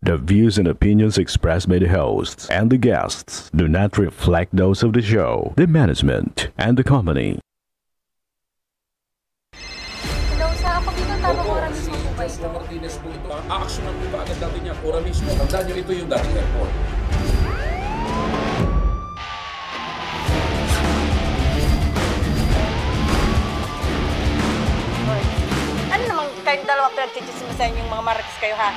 The views and opinions expressed by the hosts and the guests do not reflect those of the show, the management, and the company. Hello, sa ako dito tanong oras Si mismo po ba Joshua ito? Martinez po ito. Aaksyonan po ba agad natin niya? Ora mismo. Tandaan nyo, ito yung dating airport. Hoy. Ano namang kayong dalawa pinagchichismisan yung mga marites kayo, ha?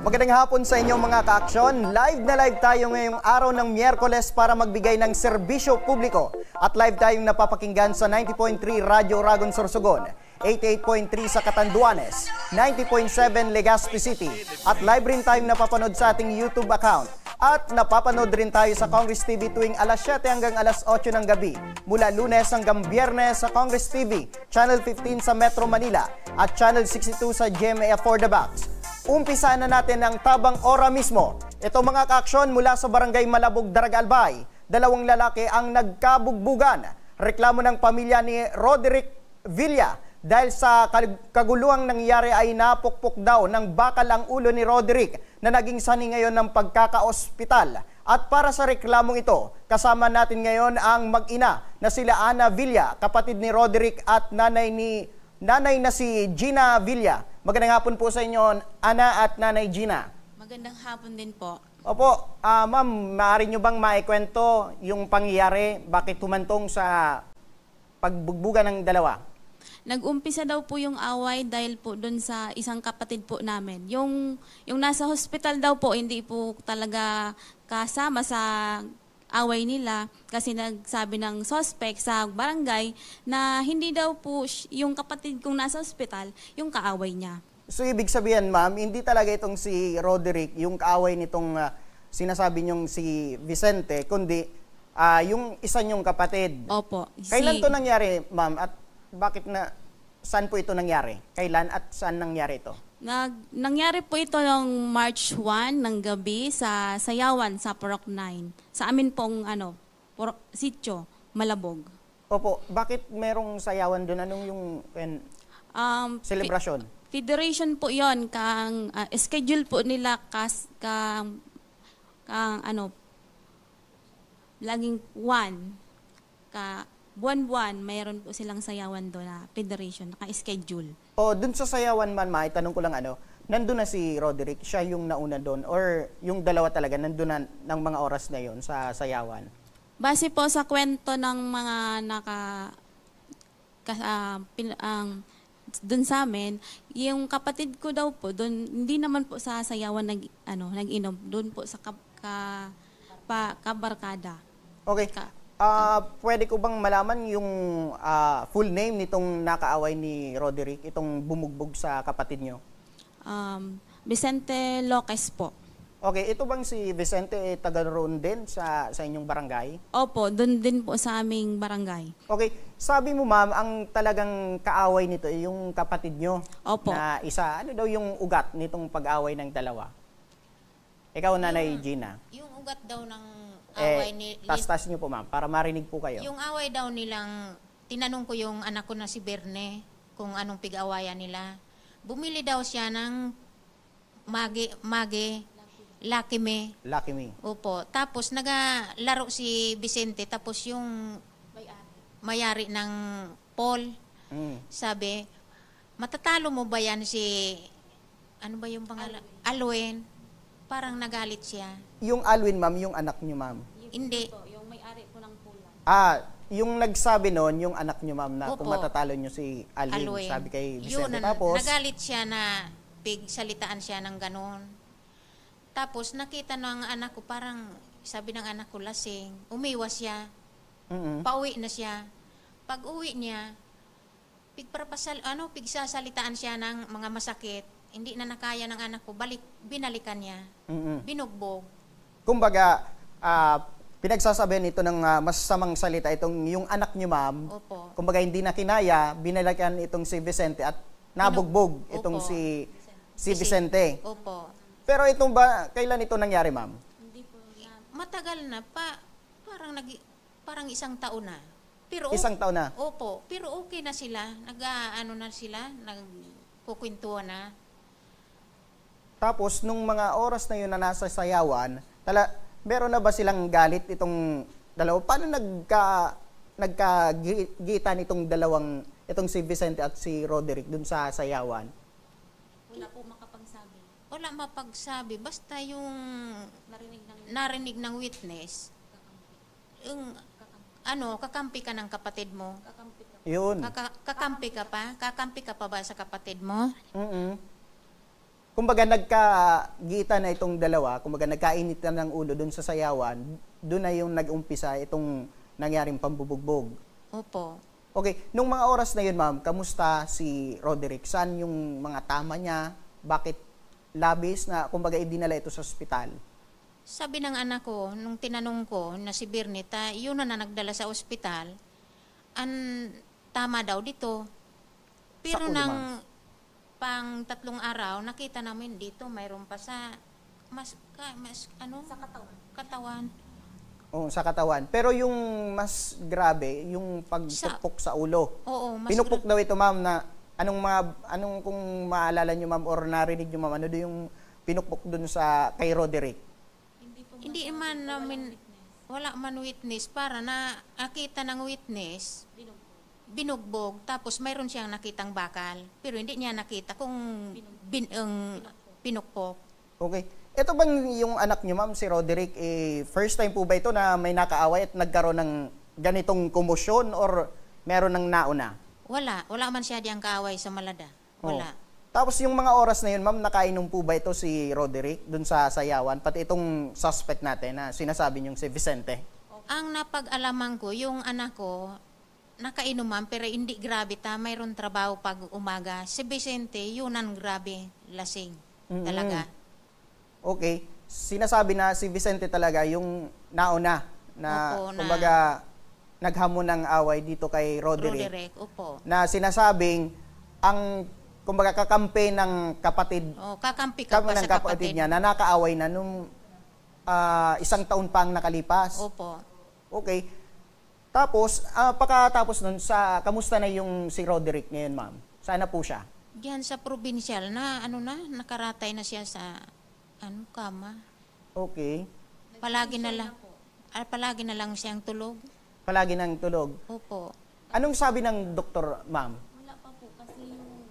Magandang hapon sa inyo mga ka-aksyon. Live na live tayo ngayong araw ng Miyerkules para magbigay ng serbisyo publiko. At live tayong napapakinggan sa 90.3 Radyo Oragon Sorsogon, 88.3 sa Catanduanes, 90.7 Legazpi City. At live rin tayong napapanood sa ating YouTube account. At napapanood rin tayo sa Congress TV tuwing alas 7 hanggang alas 8 ng gabi. Mula Lunes hanggang Biyernes sa Congress TV, Channel 15 sa Metro Manila at Channel 62 sa GMA For the Box. Umpisa na natin ang tabang ora mismo. Ito mga ka-aksyon mula sa Barangay Malabog, Daragalbay. Dalawang lalaki ang nagkabugbugan. Reklamo ng pamilya ni Roderick Villa dahil sa kaguluhang nangyari ay napukpok daw ng bakal ang ulo ni Roderick na naging sanhi ngayon ng pagkaka-ospital. At para sa reklamong ito, kasama natin ngayon ang mag-ina na sila Ana Villa, kapatid ni Roderick at nanay na si Gina Villa. Magandang hapon po sa inyo, Ana at Nanay Gina. Magandang hapon din po. Opo, ma'am, maaari nyo bang maikwento yung pangyayari, bakit humantong sa pagbugbugan ng dalawa? Nag-umpisa daw po yung away dahil po doon sa isang kapatid po namin. Yung nasa hospital daw po, hindi po talaga kasama sa away nila kasi nagsabi ng suspect sa barangay na hindi daw po yung kapatid kong nasa hospital yung kaaway niya. So ibig sabihin ma'am, hindi talaga itong si Roderick yung kaaway nitong sinasabi niyong si Vicente, kundi yung isa niyong kapatid. Opo. Kailan to nangyari ma'am at bakit saan po ito nangyari? Kailan at saan nangyari ito? Nangyari po ito noong March 1 ng gabi sa Sayawan, sa Purok 9. Sa amin pong sitio, Malabog. Opo, bakit merong sayawan doon? Anong yung celebration? Federation po yon kang schedule po nila laging buwan-buwan, mayroon po silang sayawan doon na federation, naka-schedule. O, dun sa sayawan man, tanong ko lang nandun na si Roderick, siya yung nauna doon, or yung dalawa talaga, nandun na ng mga oras na yon sa sayawan? Base po sa kwento ng mga doon sa amin, yung kapatid ko daw po, doon, hindi naman po sa sayawan nag-inom, doon po sa kabarkada. Okay. Pwede ko bang malaman yung full name nitong nakaaway ni Roderick, itong bumugbog sa kapatid nyo? Vicente Locas po. Okay, ito bang si Vicente taga roon din sa inyong barangay? Opo, doon din po sa aming barangay. Okay, sabi mo ma'am, ang talagang kaaway nito ay yung kapatid nyo. Opo. Na isa, ano daw yung ugat nitong pag-away ng dalawa? Ikaw, Nanay Gina. Yung ugat daw ng away tas nyo po ma'am, para marinig po kayo. Yung away daw nilang, tinanong ko yung anak ko na si Berne, kung anong pig-awayan nila. Bumili daw siya ng Lucky Me. Lucky Me. Opo. Tapos nagalaro si Vicente, tapos yung mayari ng Paul, sabi, matatalo mo ba yan si, ano ba yung pangalan? Alwin. Parang nagalit siya. Yung Alwin, ma'am, yung anak nyo, ma'am? Hindi. Yung may-ari po ng pula. Yung nagsabi noon, yung anak nyo, ma'am, na Opo. kung matatalo nyo si Alwin, sabi kay Vicente. Yun, Tapos, nagalit siya na Salitaan siya ng ganon. Tapos nakita ng anak ko, parang sabi ng anak ko lasing. Umiwas siya. Pauwi na siya. Pag uwi niya, pigsasalitaan siya ng mga masakit. Hindi na nakaya ng anak ko, binalikan niya. Binugbog. Kumbaga, pinagsasabihan ito ng masasamang salita itong yung anak niyo, ma'am. Opo. Kumbaga hindi na kinaya, binalikan itong si Vicente at nabugbog itong Opo. si Vicente. Opo. Pero itong ba, kailan ito nangyari, ma'am? Matagal na parang isang taon na. Pero Isang taon na. Opo, pero okay na sila. Nagkukwentuhan na. Tapos, nung mga oras na yun na nasa sayawan, meron na ba silang galit itong dalawa? Paano nagkagitan itong si Vicente at si Roderick dun sa sayawan? Wala po makapagsabi. Wala mapagsabi. Basta yung narinig ng witness, yung kakampi ka ng kapatid mo. Yun. Kakampi ka pa? Kakampi ka pa ba sa kapatid mo? Kumbaga nagkagitan na itong dalawa, kumbaga nagkainitan ng ulo dun sa sayawan, dun na yung nag-umpisa itong nangyaring pambubugbog. Opo. Okay, nung mga oras na yun, ma'am, kamusta si Roderick? Saan yung mga tama niya? Bakit labis na, kumbaga, idinala ito sa ospital? Sabi ng anak ko, nung tinanong ko na si Bernita, yun na nagdala sa ospital, tama daw dito. Pero Sa ulo, nang ma'am. pang 3 araw, nakita namin dito, mayroon pa sa katawan. Oo, sa katawan. Pero yung mas grabe, yung pagtupok sa ulo. Oo, Pinupok daw ito, ma'am, na anong kung maalala nyo, ma'am, or narinig nyo, ma'am, ano doon yung pinupok dun kay Roderick? Hindi man namin, wala man witness, para nakita ng witness, binugbog, tapos mayroon siyang nakitang bakal, pero hindi niya nakita kung pinukpok. Okay. Ito bang yung anak nyo, ma'am, si Roderick, first time po ba ito na may nakaaway at nagkaroon ng ganitong komosyon or meron ng nauna? Wala man siya diyang kaaway sa Malada. Wala. Tapos yung mga oras na yun, ma'am, nakainom po ba ito si Roderick dun sa sayawan? Pati itong suspect natin na sinasabi niyong si Vicente? Ang napag-alaman ko, yung anak ko, nakainuman pero hindi grabe mayroon trabaho pag umaga. Si Vicente, yun ang grabe, lasing talaga. Okay. Sinasabi na si Vicente talaga yung nauna na, Opo, kumbaga, naghamon ng away dito kay Roderick. Opo. Na sinasabing ang kumbaga kakampi ng kapatid Kakampi ka pa ng sa kapatid niya na nakaaway na nung 1 taon pa ang nakalipas. Opo. Okay. Tapos, pagkatapos nun, kamusta na yung si Roderick ngayon, ma'am? Sana po siya? Diyan sa provincial nakaratay na siya sa kama. Okay. Palagi na lang siyang tulog. Palagi nang tulog. Opo. Anong sabi ng doktor, ma'am? Wala pa po kasi yung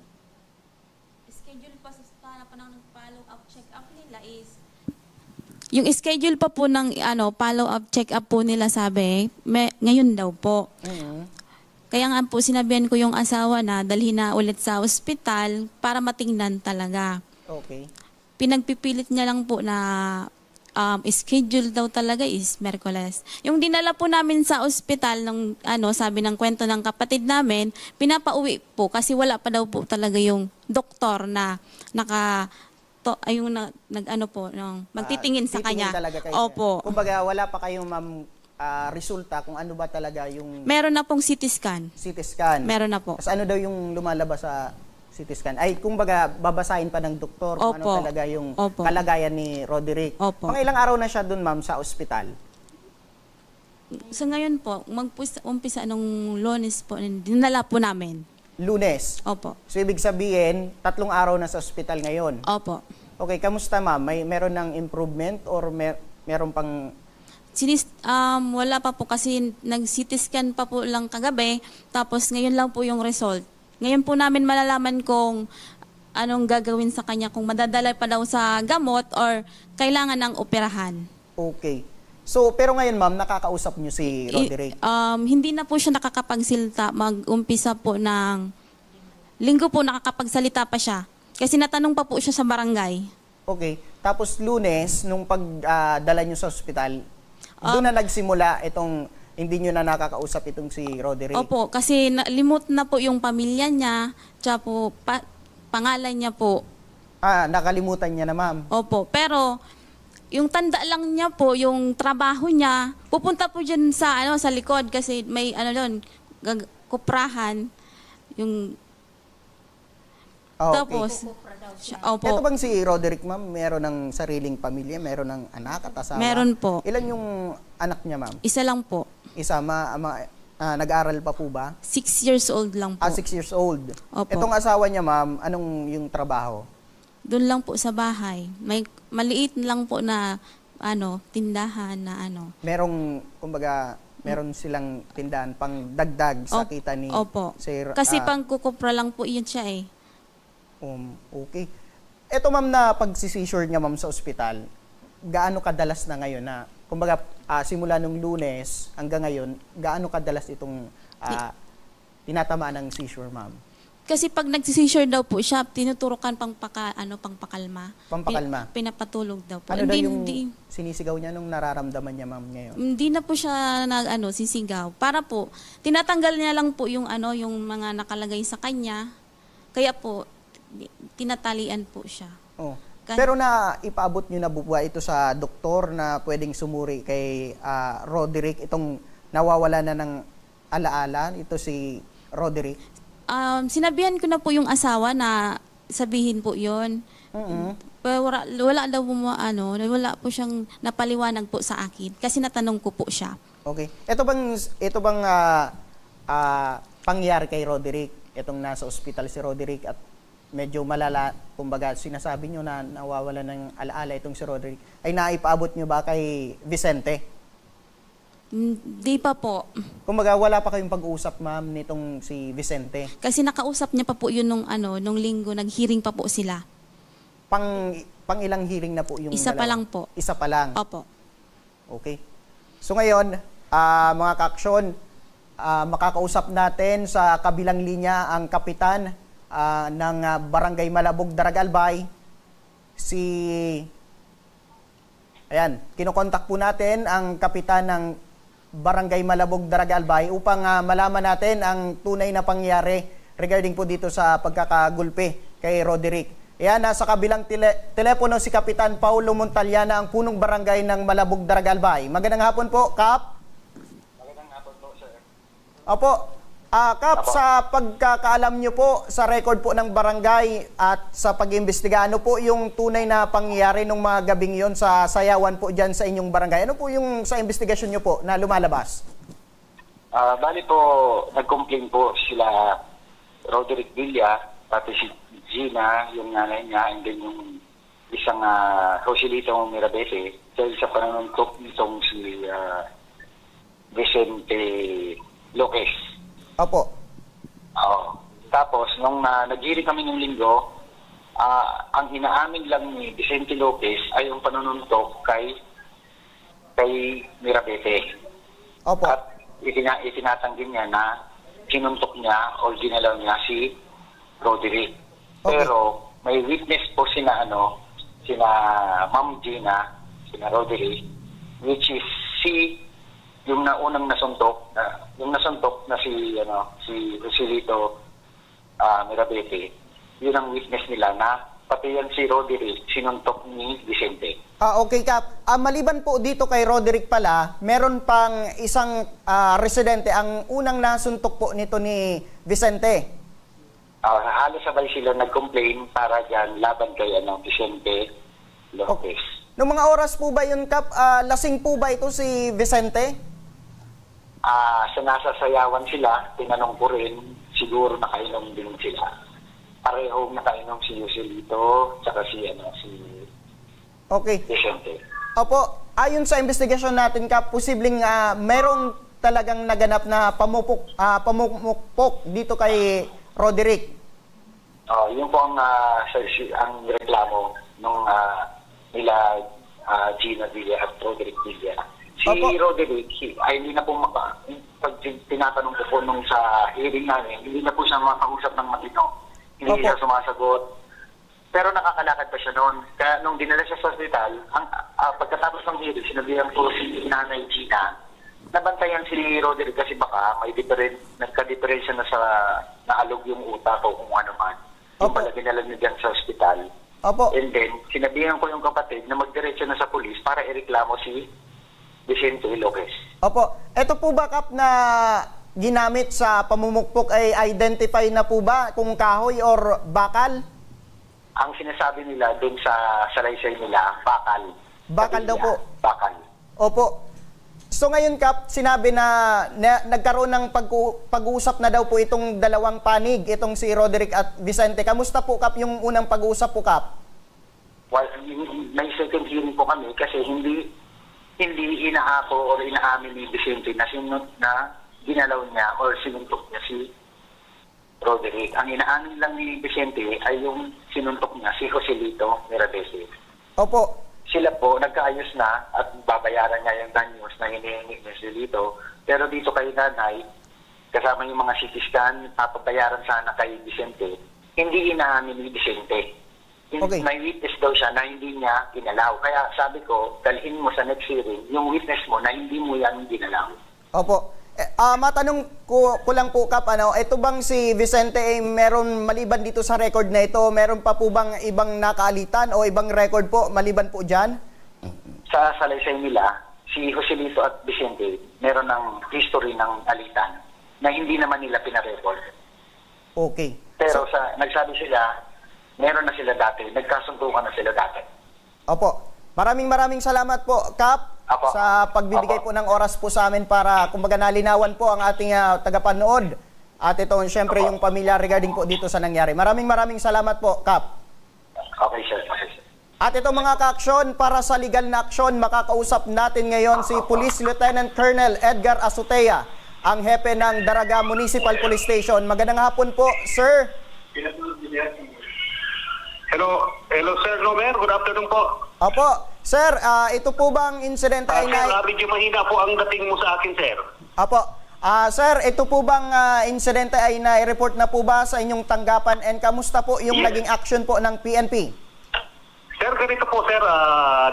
schedule pa pa ng follow-up check-up nila is yung schedule pa po ng follow-up check-up po nila sabi, ngayon daw po. Kaya nga po sinabihan ko yung asawa na dalhin na ulit sa ospital para matingnan talaga. Okay. Pinagpipilit niya lang po na schedule daw talaga is Miyerkules. Yung dinala po namin sa ospital ng sabi ng kwento ng kapatid namin, pinapauwi po kasi wala pa daw po talaga yung doktor na magtitingin sa kanya. Opo. Kumbaga wala pa kayong, ma'am, resulta kung ano ba talaga yung Meron na pong CT scan. CT scan. Meron na po. Tapos ano daw yung lumalabas sa CT scan? Ay, kumbaga babasahin pa ng doktor kung ano Opo. talaga yung Opo. kalagayan ni Roderick. Opo. Mga ilang araw na siya dun, ma'am, sa ospital? So ngayon po, umpisa nung Lunes po, dinala po namin. Lunes. Opo. So, ibig sabihin, 3 araw na sa ospital ngayon. Opo. Okay, kamusta, ma'am? Meron ng improvement or meron pang... Wala pa po kasi nag-CT scan pa po lang kagabi, tapos ngayon lang po yung result. Ngayon po namin malalaman kung anong gagawin sa kanya, kung madadala pa daw sa gamot or kailangan ng operahan. Okay. So, pero ngayon, ma'am, nakakausap niyo si Roderick? Hindi na po siya nakakapagsalita. Mag-umpisa po ng linggo po nakakapagsalita pa siya. Kasi natanong pa po siya sa barangay. Okay. Tapos Lunes, nung pagdala nyo sa ospital, doon na nagsimula itong hindi nyo na nakakausap itong si Roderick? Opo, kasi limot na po yung pamilya niya, tsaka po pangalan niya po. Nakalimutan niya na, ma'am. Opo, pero yung tanda lang niya po, yung trabaho niya, pupunta po dyan sa, sa likod kasi may doon, kuprahan, yung... Okay. Tapos, opo. Ito bang si Roderick, ma'am, meron ng sariling pamilya, meron ng anak at asawa? Meron po. Ilan yung anak niya, ma'am? Isa lang po. Isa, nag-aaral pa po ba? 6 years old lang po. 6 years old. Opo. Itong asawa niya, ma'am, anong yung trabaho? Doon lang po sa bahay. May maliit lang po na tindahan na Merong, kumbaga, meron silang tindahan pang dagdag sa kita ni Opo. Sir. Kasi pang kukupra lang po yun siya eh. Okay. Ito, ma'am, na pag-seizure niya, ma'am, sa ospital, gaano kadalas na ngayon na, kumbaga, simula nung Lunes hanggang ngayon, gaano kadalas itong tinatamaan ng seizure, ma'am? Kasi pag nag-seizure daw po siya, tinuturukan pangpakalma. Pampakalma? Pinapatulog daw po. Ano daw yung sinisigaw niya nung nararamdaman niya, ma'am, ngayon? Hindi na po siya sisigaw. Para po, tinatanggal niya lang po yung yung mga nakalagay sa kanya. Kaya po, tinatalian po siya. Oh. Pero ipaabot nyo na bubuha ito sa doktor na pwedeng sumuri kay Roderick, itong nawawala na ng alaala, ito si Roderick? Sinabihan ko na po yung asawa na sabihin po yun. Pero wala daw po wala po siyang napaliwanag po sa akin kasi natanong ko po siya. Okay. Ito bang pangyari kay Roderick? Itong nasa ospital si Roderick at medyo malala, kumbaga sinasabi nyo na nawawala ng alaala itong si Roderick, ay naipaabot nyo ba kay Vicente? Di pa po. Kumbaga wala pa kayong pag-uusap, ma'am, nitong si Vicente? Kasi nakausap niya pa po yun nung linggo, nag-hearing pa po sila. Pang ilang hearing na po yung Isa dalawa? pa lang po. Isa pa lang? Opo. Okay. So ngayon, mga ka-aksyon, makakausap natin sa kabilang linya ang kapitan ng Barangay Malabog, Daragalbay, kinokontak po natin ang kapitan ng Barangay Malabog, Daragalbay upang malaman natin ang tunay na pangyari regarding po dito sa pagkakagulpe kay Roderick. Ayan, nasa kabilang telepono si Kapitan Paulo Montaliana, ang punong barangay ng Malabog, Daragalbay. Magandang hapon po, Kap. Magandang hapon po, sir. Opo. Kap, sa pagkakaalam nyo po sa record po ng barangay at sa pag-imbestiga, ano po yung tunay na pangyayari nung mga gabing yon sa sayawan po dyan sa inyong barangay? Ano po yung sa investigasyon nyo po na lumalabas? Bali po, nag-complain po sila Roderick Villa, pati si Gina, yung nanay niya, and then yung isang Joselito Mirabete, dahil sa pananuntok nitong si Vicente Lopez. Opo. Tapos, nung nag-hearing kami ng linggo, ang inaamin lang ni Vicente Lopez ay yung panununtok kay Mirabete. Opo. At itinatanggi niya na kinuntok niya o ginalaw niya si Roderick. Okay. Pero may witness po sina Ma'am Gina, sina Roderick, which is yung naunang nasuntok na si Joselito Mirabete, yun ang witness nila na pati yan si Roderick sinuntok ni Vicente. Okay, Kap. Maliban po dito kay Roderick pala, meron pang isang residente, ang unang nasuntok po nito ni Vicente. Halos sabay sila nag-complain para dyan laban kay Vicente Lopez. Noong mga oras po ba yun, Kap? Lasing po ba ito si Vicente? Sa nasasayawan sila, tinanong ko rin, siguro nakainom din sila. Parehong nakainom si Joselito, tsaka si Okay. Vicente. Opo, ayon sa investigasyon natin, Kap, posibleng merong talagang naganap na pamupok dito kay Roderick. Yun po ang reklamo nung nila Gina Villa at Roderick Villa. Si Roderick ay hindi na po pag tinatanong ko po nung sa hearing namin, hindi na po siya makausap ng matino. Hindi siya sumasagot. Pero nakakalakad pa siya noon. Kaya nung dinala siya sa hospital, pagkatapos ng hearing, sinabihan po si Nanay Gina, nabantayan si Roderick kasi baka may nagka-diferensya na sa naalog yung utak o kung ano man. Yung pala dinala niya dyan sa hospital. Opo. And then, sinabihan ko yung kapatid na magdiretso na sa pulis para ireklamo si Vicente Lopez. Opo. Ito po ba, Kap, na ginamit sa pamumukpok ay identify na po ba kung kahoy or bakal? Ang sinasabi nila dun sa salaysay nila, bakal. Bakal daw po. Bakal. Opo. So ngayon, Kap, sinabi na nagkaroon ng pag-uusap na daw po itong dalawang panig, itong si Roderick at Vicente. Kamusta po, Kap, yung unang pag-uusap po, Kap? Well, may second hearing po kami kasi hindi inaako o inaamin ni Vicente na ginalaw niya or sinuntok niya si Roderick. Ang inaamin lang ni Vicente ay yung sinuntok niya si Joselito Mirabese. Opo. Sila po nagkaayos na at babayaran niya yung danyos na hinihingi ni Joselito. Pero dito kay nanay, kasama yung mga CT scan, papabayaran sana kay Vicente. Hindi inaamin ni Vicente. Okay. May witness daw siya na hindi niya ginalaw. Kaya sabi ko, dalhin mo sa next hearing yung witness mo na hindi mo yan ginalaw. Opo. Matanong ko lang po, Kap, ito bang si Vicente ay meron maliban dito sa record na ito, meron pa po bang ibang nakaalitan o ibang record po maliban po dyan? Sa salaysay nila, si Joselito at Vicente meron ng history ng alitan na hindi naman nila pinarecord. Okay. Pero nagsabi sila, meron na sila dati, nagkasundukan na sila dati. Opo. Maraming salamat po, Kap, sa pagbibigay po ng oras po sa amin para kumbaga nalinawan po ang ating tagapanood at ito syempre yung pamilya regarding po dito sa nangyari. Maraming salamat po, Kap. Okay, sir. At ito mga ka-aksyon, para sa legal na aksyon, makakausap natin ngayon si Police Lieutenant Colonel Edgar Azotea, ang hepe ng Daraga Municipal Police Station. Magandang hapon po, sir. Hello Sir Nomer, good afternoon po. Opo. Sir, ito po bang insidente ay Sir, medyo mahina po ang dating mo sa akin, sir. Opo. Sir, ito po bang insidente ay na-report na po ba sa inyong tanggapan and kamusta po yung naging action po ng PNP? Sir, ganito po sir,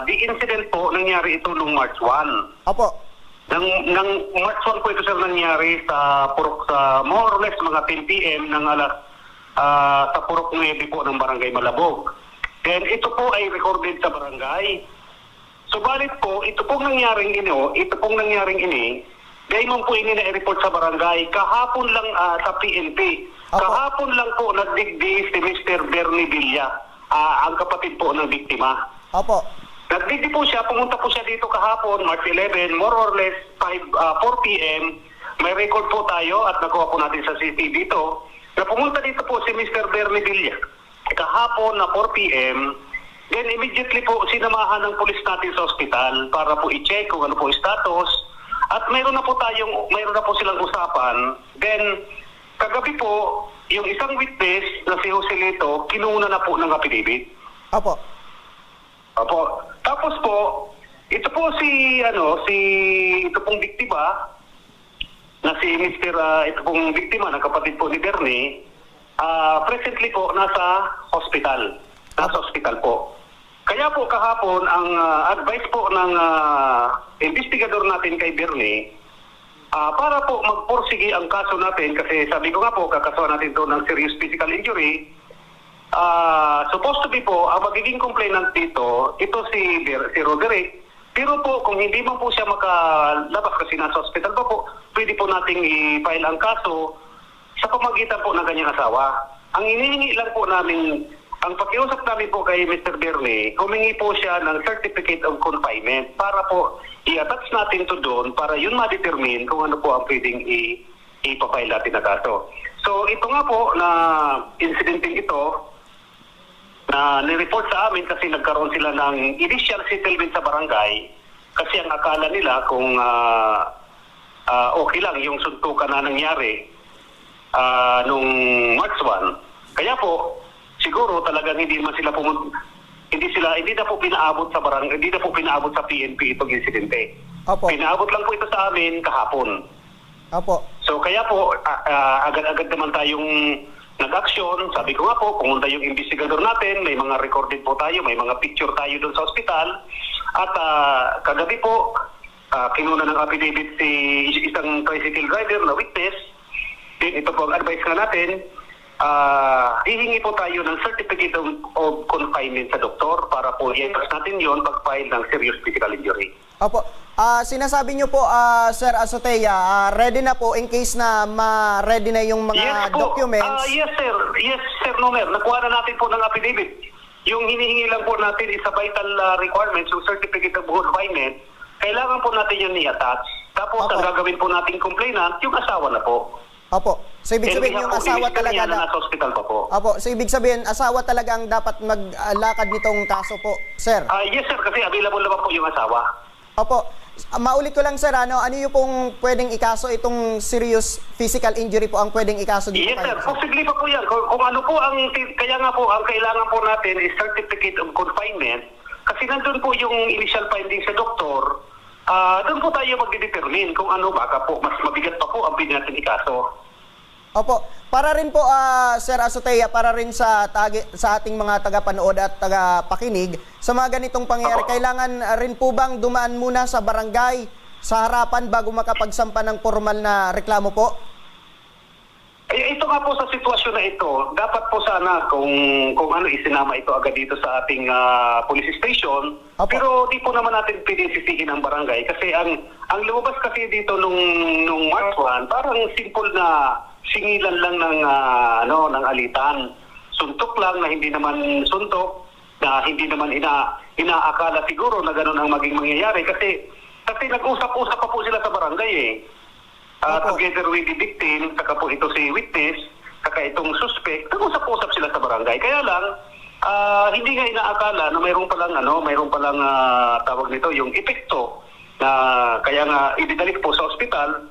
the incident po nangyari ito noong March 1. Opo. Nang March 1 po ito sir nangyari sa Purok, sa more or less mga 10 p.m. ng alas sa Purok 9 po ng Barangay Malabog. Then ito po ay recorded sa barangay. Subalit po, ito pong nangyaring ini, dahil man po ini na-report sa barangay, kahapon lang sa PNP. Kahapon lang po nagdigdi si Mr. Bernie Villa, ang kapatid po ng biktima. Opo. Nagdigdi po siya, pumunta po siya dito kahapon, March 11, more or less 4 p.m. May record po tayo at nakuha po natin sa CCTV dito. Na pumunta dito po si Mr. Bernie Villa kahapon na 4 p.m. Then immediately po sinamahan ng pulis natin sa ospital para po i-check kung ano po status. At mayroon na po silang usapan. Then kagabi po, yung isang witness na si Joselito, kinuna na po ng affidavit. Opo. Tapos po, ito pong biktima na si Mr. Ito pong biktima ng kapatid po ni Bernie, presently po nasa hospital. Nasa hospital po. Kaya po kahapon ang advice po ng investigador natin kay Bernie para po magpursige ang kaso natin kasi sabi ko nga po kakasuhan natin ito ng serious physical injury. Supposed to be po ang magiging complainant dito ito si Roderick. Pero po kung hindi man po siya makalabas kasi nasa hospital pa po, pwede po nating i-file ang kaso sa pamagitan po ng kanyang asawa. Ang inihingi lang po namin, ang pakiusap namin po kay Mr. Bernie, humingi po siya ng certificate of confinement para po i-attach natin to doon para yun ma-determine kung ano po ang pwedeng ipapile natin na kaso. So ito nga po na incidenting ito na nireport sa amin kasi nagkaroon sila ng initial settlement sa barangay kasi ang akala nila kung okay lang yung suntukan na nangyari nung March 1. Kaya po siguro talagang hindi na po pinaabot sa barangay, hindi na po pinaabot sa PNP itong insidente. Opo. Pinaabot lang po ito sa amin kahapon. Opo. So kaya po agad-agad naman tayong nag-aksyon. Sabi ko nga po, pumunta yung investigador natin, may mga recorded po tayo, may mga picture tayo doon sa ospital. At kagabi po, kinuna ng affidavit si isang tricycle driver na witness. Then ito po ang advice nga natin, hihingi po tayo ng certificate of confinement sa doktor para po i-entrust natin yon pag-file ng serious physical injury. Opo. Sinasabi niyo po, Sir Azotea, ready na po in case na ma-ready na yung mga documents? Yes, sir. Yes, Sir Nomer. Nakuha na natin po ng affidavit. Yung hinihingi lang po natin is a vital requirements, yung certificate of confinement. Kailangan po natin yun i-attach. Tapos, ang gagawin po nating complainant, yung asawa na po. Opo. So, ibig sabihin yung asawa talaga na... nasa hospital pa po. Opo. So, ibig sabihin, asawa talaga ang dapat maglakad nitong kaso po, sir? Yes, sir. Kasi available naman po yung asawa. Opo. Maulit ko lang, sir, ano yung pong pwedeng ikaso itong serious physical injury po ang pwedeng ikaso dito? Yes, sir. Posible pa po yan. Kung ano po ang... Kaya nga po, ang kailangan po natin is certificate of confinement. Kasi nandun po yung initial findings sa doktor. Doon po tayo magdedetermine kung ano, baka po mas mabigat pa po ang pwede natin ikaso. Opo. Para rin po, Sir Azotea, para rin sa ating mga tagapanood at tagapakinig, sa mga ganitong pangyayari, kailangan rin po bang dumaan muna sa barangay, sa harapan, bago makapagsampa ng formal na reklamo po? Ito nga po sa sitwasyon na ito, dapat po sana kung ano isinama ito agad dito sa ating police station. Opo. Pero di po naman natin pinisisihin ang barangay kasi ang lumabas kasi dito nung March 1, parang simple na singilan lang ng alitan. Suntok lang na hindi naman suntok, na hindi naman inaakala siguro na gano'n ang maging mangyayari kasi nag-usap-usap pa po sila sa barangay eh. Together with the victim, saka po ito si witness, saka itong suspect, nag-usap-usap sila sa barangay. Kaya lang, hindi nga inaakala na mayroong palang tawag nito, yung epekto na kaya nga ibinalik po sa ospital.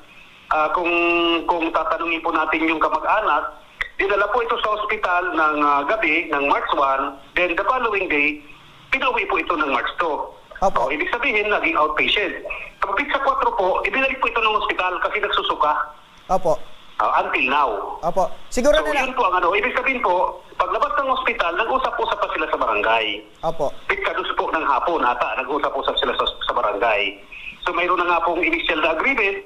Kung tatanungin po natin yung kamag-anak, dinala po ito sa ospital ng gabi ng March 1, then the following day, pinauwi po ito ng March 2. Opo. So, ibig sabihin, naging outpatient. Pagpit sa 4 po, ibinalik po ito ng ospital kasi nagsusuka. Opo. Until now. Opo. Siguro so, na yun po ang ibig sabihin po, paglabas ng ospital, nag-usap-usap pa sila sa barangay. Opo. Pitkadus po ng hapon ata, nag-usap-usap sila sa barangay. So, mayroon na nga pong initial na agreement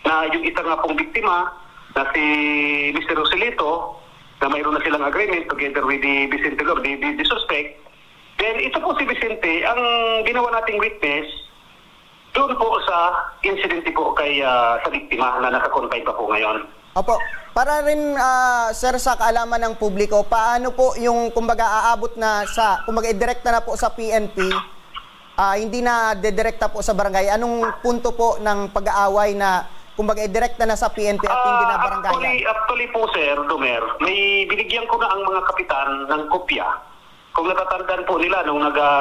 na yung isa nga pong biktima na si Mr. Roselito, na mayroon na silang agreement together with the Vicente Lor, the suspect. Then ito po si Vicente, ang ginawa nating witness doon po sa incident po kay sa biktima na naka-confine pa po ngayon. Opo. Para rin, sir, sa kaalaman ng publiko, paano po yung, kumbaga, aabot na sa, kumbaga, direkta na po sa PNP, hindi na dedirekta po sa barangay? Anong punto po ng pag-aaway na, kumbaga, direkta na sa PNP at hindi na barangay? Actually po, Sir Domer, may binigyan ko na ang mga kapitan ng kopya. Kung natatandaan po nila,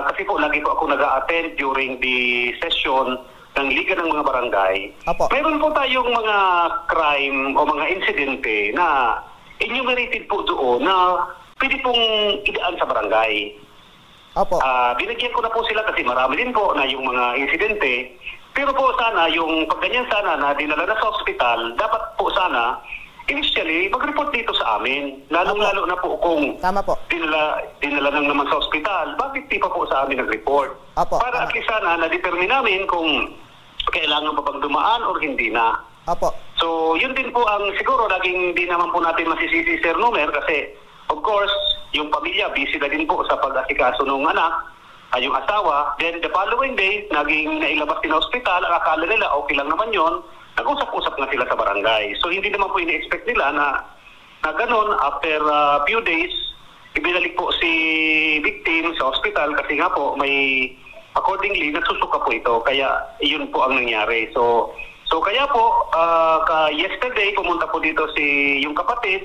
kasi po lagi po ako nag-a-attend during the session ng Liga ng mga Barangay. Apo. Mayroon po tayong mga crime o mga insidente na enumerated po doon na pwede pong idaan sa barangay. Opo. Binigyan ko na po sila kasi marami din po na yung mga insidente. Pero po sana, yung pagganyan sana na dinala na sa ospital, dapat po sana initially, mag-report dito sa amin. Lalong-lalo na po kung tama po. dinala lang naman sa ospital, bakit di pa po sa amin nag-report? Apo. Para at least sana na-determine namin kung kailangan pa bang dumaan or hindi na. Apo. So, yun din po ang siguro laging di naman po natin masisisi, Sir Nomer, kasi of course, yung pamilya busy na din po sa pag-asikaso ng anak, yung asawa. Then the following day, naging nailabas din na ospital, ang akala nila okay lang naman yon. Nag-usap-usap na sila sa barangay. So, hindi naman po ini-expect nila na ganun, after few days, ibinalik po si victim sa hospital kasi nga po may accordingly, nagsusuka po ito. Kaya, yun po ang nangyari. So kaya po, yesterday, pumunta po dito yung kapatid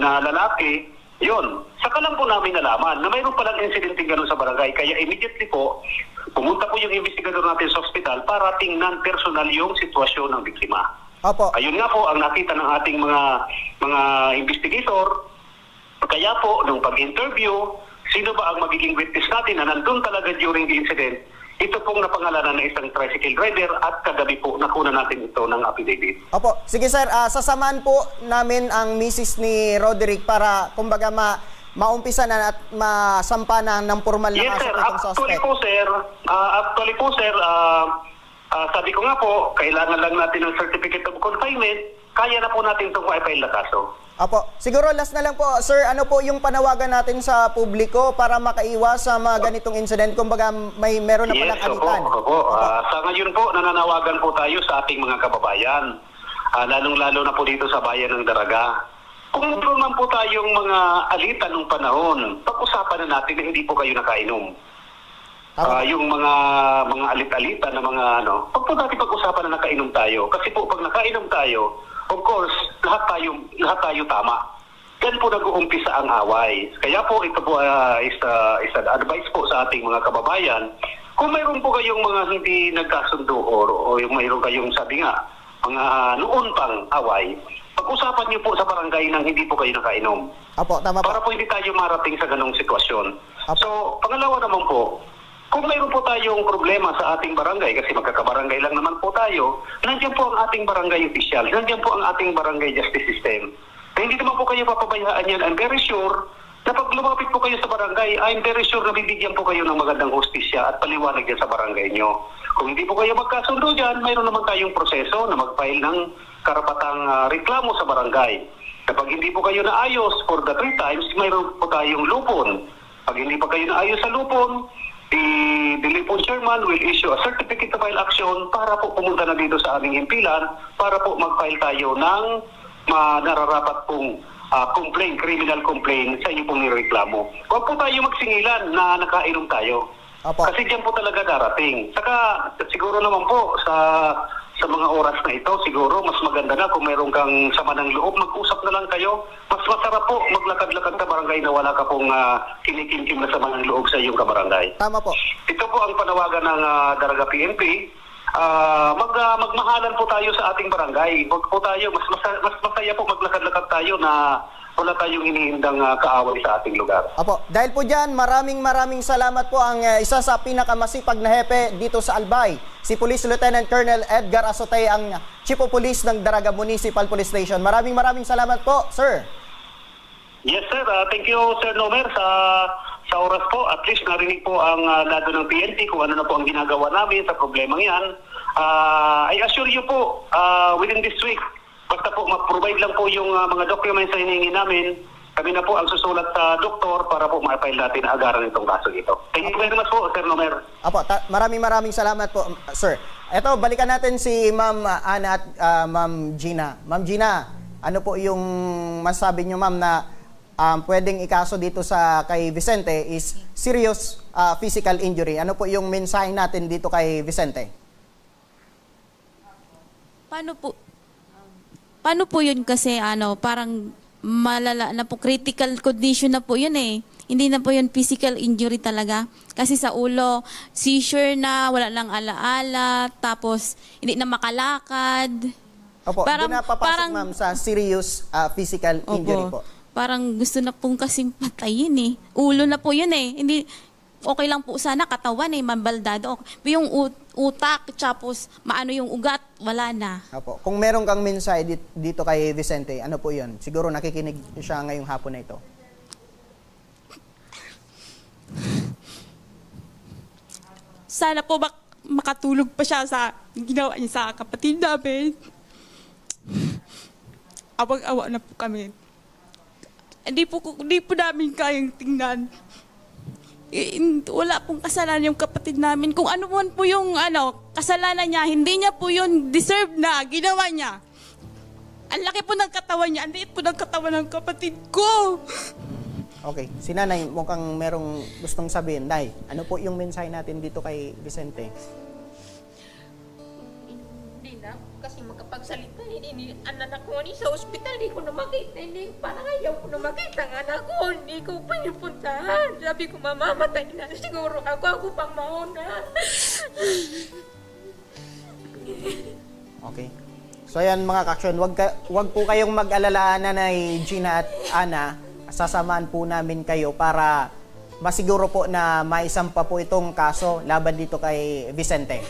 na lalaki. Yun. Saka lang po namin nalaman na mayroon palang incident gano'n sa barangay. Kaya immediately po, pumunta po yung investigador natin sa hospital para tingnan personal yung sitwasyon ng biktima. Opo. Ayun nga po ang nakita ng ating mga investigator. Kaya po, nung pag-interview, sino ba ang magiging witness natin na nandun talaga during the incident? ito pong napangalanan ng isang tricycle rider at kagabi po nakuna natin ito ng affidavit. Opo. Sige sir, sasamahan po namin ang misis ni Roderick para kumbaga maumpisa na at masampa na ng formal na Yes kaso sir, itong suspect. actually po sir, sabi ko nga po, kailangan lang natin ng certificate of confinement, kaya na po natin itong ma-file na kaso. Opo. Siguro last na lang po, sir, ano po yung panawagan natin sa publiko para makaiwas sa mga ganitong incident? Kumbaga meron na palang alitan. Opo. Sa ngayon po, nananawagan po tayo sa ating mga kababayan, lalong-lalo na po dito sa bayan ng Daraga. Kung meron man po tayong mga alitan ng panahon, pag-usapan na natin na hindi po kayo nakainom. Yung mga alit-alitan na mga pag po natin pag-usapan na nakainom tayo. Kasi po pag nakainom tayo, of course, lahat tayo tama. Yan po nag-uumpisa ang away. Kaya po ito po is advice po sa ating mga kababayan. Kung mayroon po kayong mga hindi nagkasundo o yung mayroon kayong sabi nga, mga noon pang away, pag-usapan niyo po sa barangay nang hindi po kayo nakainom. Opo, tama po. Para po hindi tayo marating sa ganong sitwasyon. Opo. So, pangalawa naman po, kung mayroon po tayong problema sa ating barangay, kasi magkakabarangay lang naman po tayo, nandiyan po ang ating barangay official, nandiyan po ang ating barangay justice system. Na hindi naman po kayo papabayaan yan. I'm very sure na pag lumapit po kayo sa barangay, I'm very sure na bibigyan po kayo ng magandang hustisya at paliwanag yan sa barangay nyo. Kung hindi po kayo magkasundo dyan, mayroon naman tayong proseso na mag-file ng karapatang reklamo sa barangay. Kapag hindi po kayo naayos for the 3 times, mayroon po tayong lupon. Pag hindi pa kayo naayos sa lupon, the Lipon Chairman will issue a certificate of file action para po pumunta na dito sa aming himpilan para po mag-file tayo ng nararapat pong criminal complaint sa inyo pong nireklamo. Huwag po tayo magsingilan na nakainom tayo. Opo. Kasi diyan po talaga darating. Saka siguro naman po sa mga oras na ito, siguro mas maganda na kung mayroon kang sama ng loob, mag-usap na lang kayo. Mas masarap po maglakad-lakad sa barangay na wala ka pong kinikinkim na sama ng loob sa iyong kabarangay. Tama po. Ito po ang panawagan ng Daraga PNP. Magmahalan po tayo sa ating barangay. Wag po tayo, mas masaya po maglakad-lakad tayo na wala tayong iniindang kaaway sa ating lugar. Opo, dahil po dyan, maraming salamat po ang isa sa pinakamasipag na hepe dito sa Albay, si Police Lieutenant Colonel Edgar Asotay, ang Chief of Police ng Daraga Municipal Police Station. Maraming salamat po, sir. Yes, sir. Thank you, Sir Nomer, sa oras po. At least narinig po ang lado ng PNP kung ano na po ang ginagawa namin sa problemang yan. I assure you po, within this week, basta po mag-provide lang po yung mga documents na hinihingi namin, kami na po ang susulat sa doktor para po ma-file natin na agaran itong kaso ito. Thank you very much po, Sir Nomer. Apo, maraming salamat po, sir. Eto, balikan natin si Ma'am Ana at Ma'am Gina. Ma'am Gina, ano po yung masasabi nyo, ma'am, na pwedeng ikaso dito kay Vicente is serious physical injury? Ano po yung mensahe natin dito kay Vicente? Paano po yun kasi parang malala na po, critical condition na po yun eh. Hindi na po yun physical injury talaga. Kasi sa ulo, seizure na, wala lang alaala, tapos hindi na makalakad. Opo, hindi na papasok, ma'am, sa serious physical injury po. Parang gusto na pong kasing patayin eh. Ulo na po yun eh. Hindi, okay lang po sana katawan eh, mambaldado. Yung utak, tapos maano yung ugat, wala na. Opo. Kung meron kang mensahe dito kay Vicente, ano po yun? Siguro nakikinig siya ngayong hapon na ito. Sana po makatulog pa siya sa ginawa niya sa kapatid namin. Awag-awa na po kami. Hindi po namin kayang tingnan. Wala pong kasalanan yung kapatid namin. Kung ano man po yung kasalanan niya, hindi niya po yun deserve na ginawa niya. Ang laki po ng katawan niya, ang liit po ng katawan ng kapatid ko. Okay, si Nanay mukhang merong gustong sabihin. Nay, ano po yung mensahe natin dito kay Vicente? Hindi na, kasi makapagsalita. Ang anak ko sa ospital, hindi ko na makita. Parang ayaw ko na makita ang anak ko. Hindi ko pinupuntahan. Sabi ko, mamamatay na siguro ako pang mauna. Okay. So yan mga kaksyon, wag po kayong mag-alala, Nanay Gina at Ana. Sasamahan po namin kayo para masiguro po na maisampa po itong kaso laban dito kay Vicente.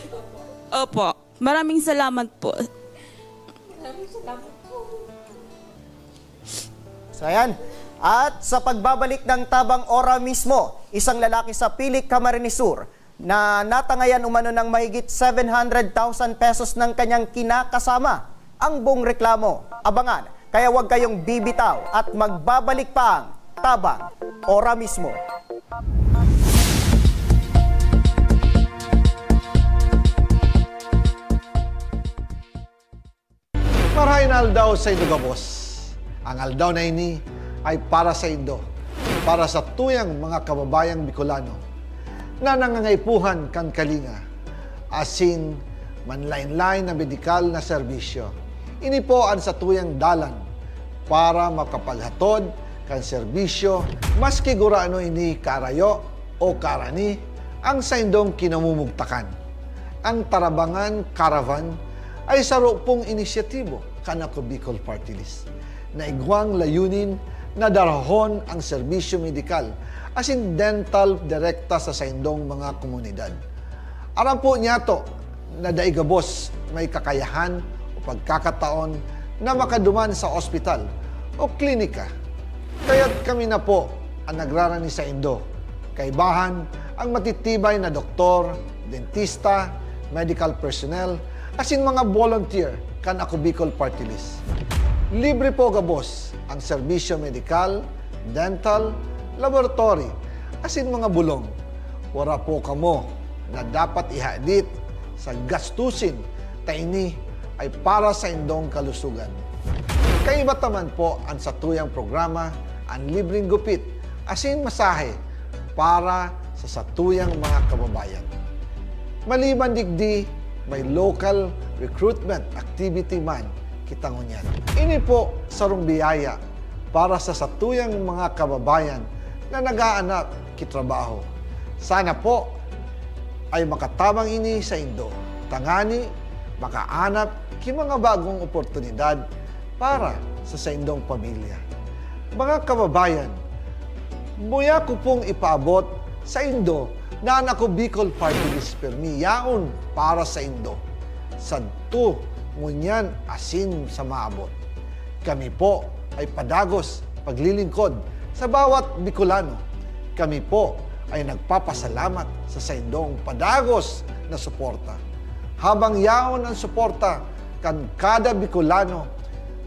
Opo. Maraming salamat po. So ayan. At sa pagbabalik ng Tabang Ora mismo, isang lalaki sa Pilik, Camarines Sur na natangayan umano ng mahigit 700,000 pesos ng kanyang kinakasama. Ang buong reklamo, abangan. Kaya huwag kayong bibitaw at magbabalik pa ang Tabang Ora mismo. Marahin aldaw sa Indo Gabos. Ang aldaw na ini ay para sa Indo, para sa tuyang mga kababayang Bicolano na nangangaipuhan kan kalinga, asin manlain-lain na medikal na serbisyo. Ini po ang sa tuyang dalan para makapaghatod kan serbisyo maski guraano ini karayo o karani ang sa Indong kinamumugtakan. Ang Tarabangan Caravan ay saro pong inisyatibo kanako Bicol Party List na igwang layunin na darahon ang serbisyo medikal asin dental direkta sa Saindong mga komunidad. Aram po niya to na daigabos may kakayahan o pagkakataon na makaduman sa ospital o klinika. Kaya't kami na po ang nagrarani sa Indo. Kaibahan ang matitibay na doktor, dentista, medical personnel, asin mga volunteer kan ako Bicol Party List. Libre po gabos ang serbisyo medikal, dental, laboratory, asin mga bulong. Wala po kamo na dapat ihadit sa gastusin taini ay para sa Indong kalusugan. Kaiba taman po ang satuyang programa ang libreng gupit asin masahe para sa satuyang mga kababayan. Maliban digdi, may local recruitment activity man kita ngunyan. Ini po sarong biyaya para sa satuyang mga kababayan na nag-aanap kitrabaho. Sana po ay makatabang ini sa Indo. Tangani, makaanap ki mga bagong oportunidad para sa Indong pamilya. Mga kababayan, buya ko pong ipaabot sa Indo na ako Bicol Party List permi yaon para sa Indo. Sadto ngunyan asin sa maabot. Kami po ay padagos paglilingkod sa bawat Bicolano. Kami po ay nagpapasalamat sa Saindong padagos na suporta. Habang yaon ang suporta kan kada Bicolano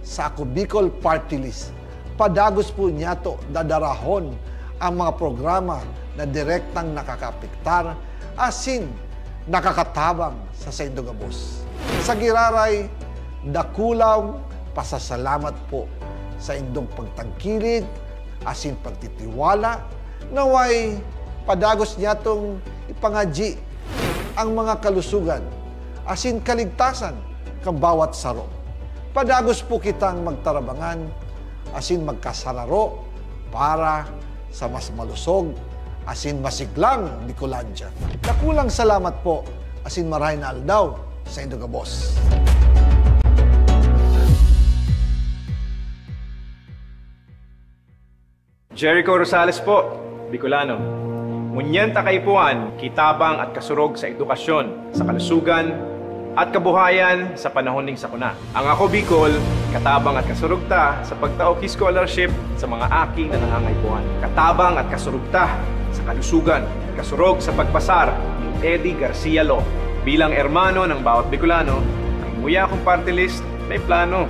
sa ako Bicol Party List, padagos po niya to dadarahon ang mga programa na direktang nakakapiktar asin nakakatabang sa Saindong Gabos. Sa giraray, dakulaw pasasalamat po sa Indong pagtangkilig asin pagtitiwala naway padagos niya tong ipangadji ang mga kalusugan asin kaligtasan kang bawat saro. Padagos po kitang magtarabangan asin magkasararo para sa mas malusog asin masiglang Bicolandia. Nakulang salamat po asin maray na aldaw sa Indo Gabos. Jericho Rosales po, Bicolano. Ngunyan takaypuan, kitabang at kasurog sa edukasyon, sa kalusugan, at kabuhayan sa panahon ning sakuna. Ang ako Bicol, katabang at kasurugta sa pagtaoki scholarship sa mga aking nanangangaypuan. Katabang at kasurugta sa kalusugan, kasurog sa pagpasar ni Eddie Garcia Lo. Bilang ermano ng bawat Bicolano, ang muya kong party list may plano.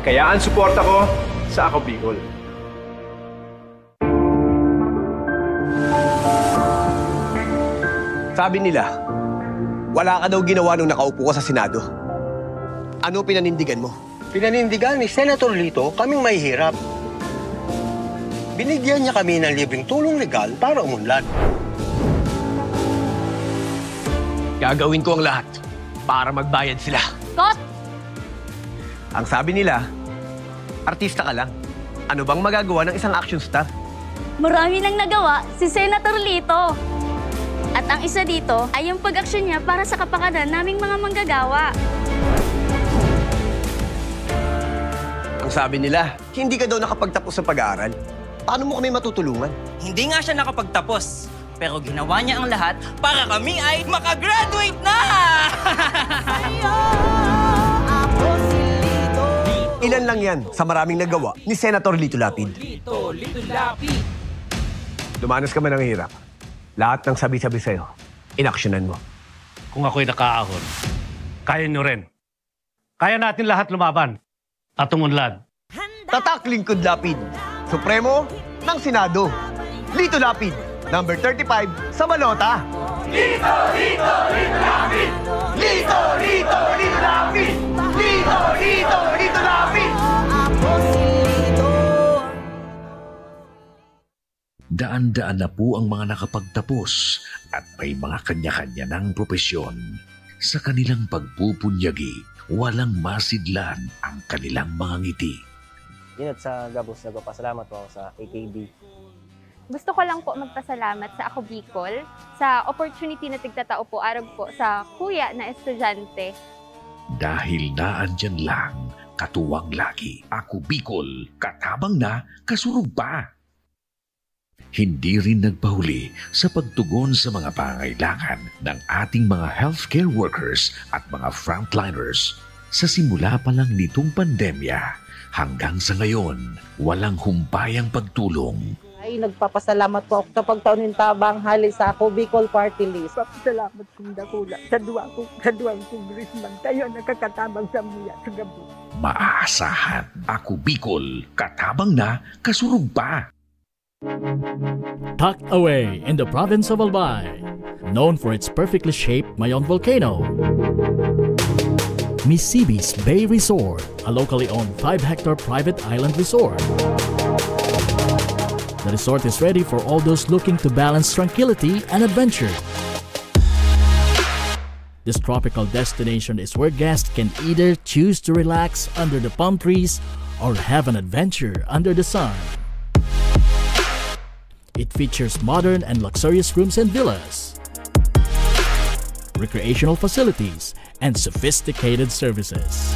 Kaya ang suporta ko sa ako Bicol. Sabi nila, wala ka daw ginawa nung nakaupo ka sa Senado. Ano pinanindigan mo? Pinanindigan ni Senator Lito kaming mahihirap. Binigyan niya kami ng libreng tulong legal para umunlad. Gagawin ko ang lahat para magbayad sila. Kot! Ang sabi nila, artista ka lang. Ano bang magagawa ng isang action star? Marami nang nagawa si Senator Lito. At ang isa dito ay yung pag-aksyon niya para sa kapakanan naming mga manggagawa. Ang sabi nila, hindi ka daw nakapagtapos sa pag-aaral. Paano mo kami matutulungan? Hindi nga siya nakapagtapos, pero ginawa niya ang lahat para kami ay makagraduate na! Ilan lang yan sa maraming nagawa ni Senator Lito Lapid. Lito Lapid. Dumanas ka man ng hirap. Lahat ng sabi-sabi sa'yo, inaksyonan mo. Kung ako'y nakaahon, kaya nyo rin. Kaya natin lahat lumaban at umunlad. Tatak Lingkod Lapid, Supremo ng Senado. Lito Lapid, number 35 sa balota. Lito, Lito, Lito Lapid! Lito, Lito, Lito Lapid! Lito, Lito, Lito Lapid! Daan-daan na po ang mga nakapagtapos at may mga kanya-kanya ng propesyon. Sa kanilang pagpupunyagi, walang masidlan ang kanilang mga ngiti. Yun at sa Gabos, nagpapasalamat po ako sa AKB. Gusto ko lang po magpasalamat sa Ako Bicol sa opportunity na tigtatao po arag po sa kuya na estudyante. Dahil naandyan lang, katuwang lagi, Ako Bicol, katabang na, kasurog pa. Hindi rin nagpahuli sa pagtugon sa mga pangailangan ng ating mga healthcare workers at mga frontliners. Sa simula pa lang nitong pandemya, hanggang sa ngayon, walang humpayang pagtulong. Ay, nagpapasalamat po ako sa pagtaunin tabang hali sa Ako Bicol Party List. Papasalamat kong dakula sa duwang congressman. Tayo nakakatabang sa muya sa gabi. Maaasahan, Ako Bicol, katabang na, kasurog pa. Tucked away in the province of Albay, known for its perfectly shaped Mayon volcano, Misibis Bay Resort, a locally owned 5-hectare private island resort. The resort is ready for all those looking to balance tranquility and adventure. This tropical destination is where guests can either choose to relax under the palm trees or have an adventure under the sun. It features modern and luxurious rooms and villas, recreational facilities, and sophisticated services.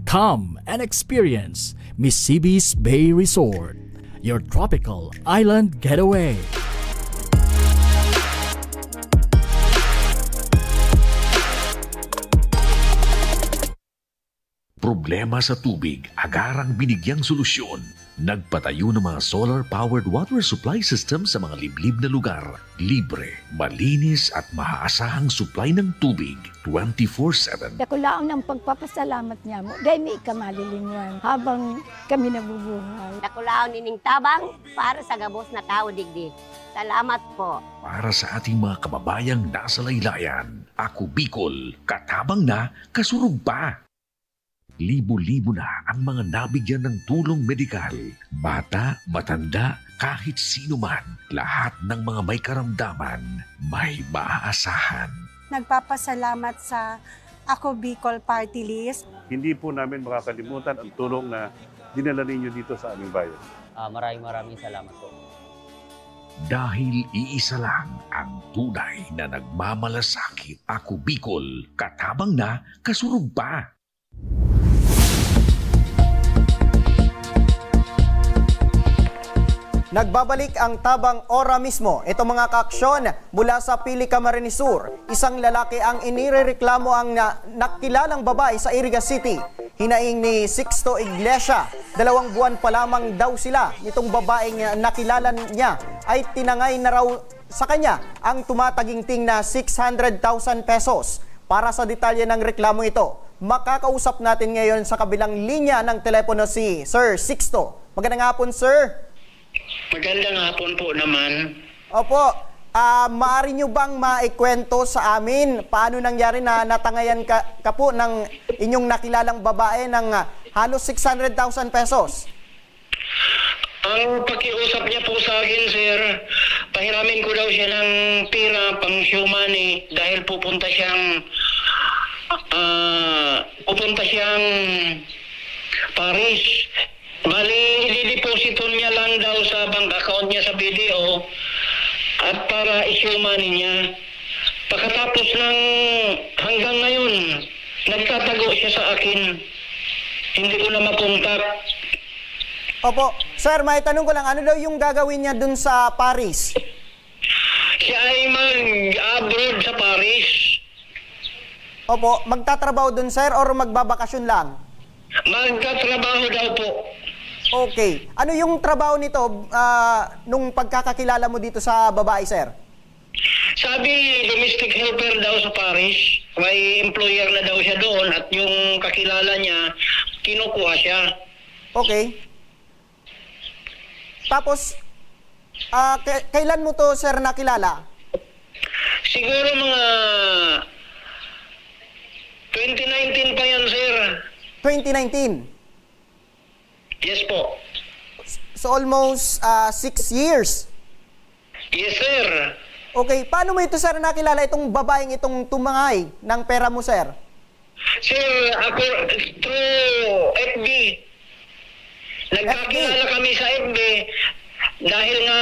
Come and experience Misibis Bay Resort, your tropical island getaway. Problema sa tubig, agarang binigyang solusyon. Nagpatayo ng mga solar-powered water supply system sa mga liblib na lugar. Libre, malinis at maaasahang supply ng tubig 24/7. Dakulaon ang pagpapasalamat niya mo. Dahil may ikamalilinwan habang kami nabubuhay. Dakulaon nining tabang para sa gabos na tao digdig. Salamat po. Para sa ating mga kababayang nasa laylayan, Ako Bicol, katabang na, kasurog pa. Libo-libo na ang mga nabigyan ng tulong medikal. Bata, matanda, kahit sino man, lahat ng mga may karamdaman, may maaasahan. Nagpapasalamat sa Ako Bicol Party List. Hindi po namin makakalimutan ang tulong na dinala ninyo dito sa aming bayan. Maraming salamat po. Dahil iisa lang ang tunay na nagmamalasakit. Ako Bicol, katabang na, kasurog pa. Nagbabalik ang tabang ora mismo. Ito mga kaaksyon mula sa Pili Camarines Sur. Isang lalaki ang inirereklamo ang nakilalang babae sa Iriga City. Hinaing ni Sixto Iglesia. 2 buwan pa lamang daw sila. Itong babaeng nakilala niya ay tinangay na raw sa kanya ang tumataginting na 600,000 pesos. Para sa detalye ng reklamo ito, makakausap natin ngayon sa kabilang linya ng telepono si Sir Sixto. Magandang hapon, sir. Magandang hapon po naman. Opo, maaari nyo bang maikwento sa amin paano nangyari na natangayan ka po ng inyong nakilalang babae ng halos 600,000 pesos? Ang pakiusap niya po sa akin, sir, pahiramin ko daw siya ng pera pang show money dahil pupunta siyang Paris. Bali, i-deposito niya lang daw sa bank account niya sa BDO at para i-show money niya. Pagkatapos ng hanggang ngayon, nagtatago siya sa akin. Hindi ko na makontak. Opo. Sir, may tanong ko lang, ano daw yung gagawin niya dun sa Paris? Siya ay mag-abroad sa Paris. Opo, magtatrabaho dun, sir, or magbabakasyon lang? Magtatrabaho daw po. Okay. Ano yung trabaho nito nung pagkakakilala mo dito sa babae, sir? Sabi, domestic helper daw sa Paris. May employer na daw siya doon at yung kakilala niya, kinukuha siya. Okay. Tapos, kailan mo to, sir, nakilala? Siguro mga 2019 pa yan, sir. 2019? Yes po. So almost 6 years? Yes, sir. Okay, paano mo ito, sir, nakilala itong babaeng itong tumangay ng pera mo, sir? Sir, ako through FB. Nagkakilala kami sa FB dahil nga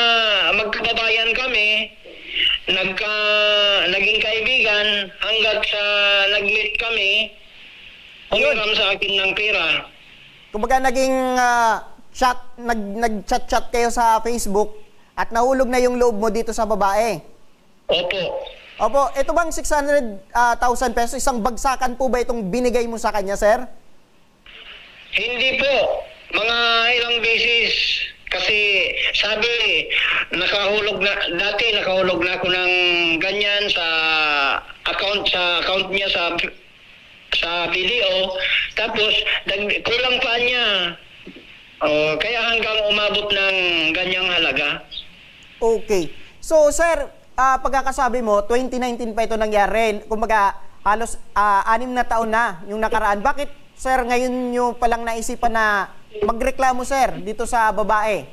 magkababayan kami, naging kaibigan hanggat sa nag-meet kami, umiram sa akin ng pera. Kumbaga naging nag-chat-chat kayo sa Facebook at nahulog na yung loob mo dito sa babae. Opo. Opo, ito bang 600,000 pesos, isang bagsakan po ba itong binigay mo sa kanya, sir? Hindi po. Mga ilang beses. Kasi sabi, nakahulog na ako ng ganyan sa account niya sa BDO. Tapos, kulang pa niya. Kaya hanggang umabot ng ganyang halaga. Okay. So, sir, pagkakasabi mo, 2019 pa ito nangyari. Kumbaga, halos 6 na taon na yung nakaraan. Bakit, sir, ngayon nyo palang naisipan na magreklamo, sir, dito sa babae?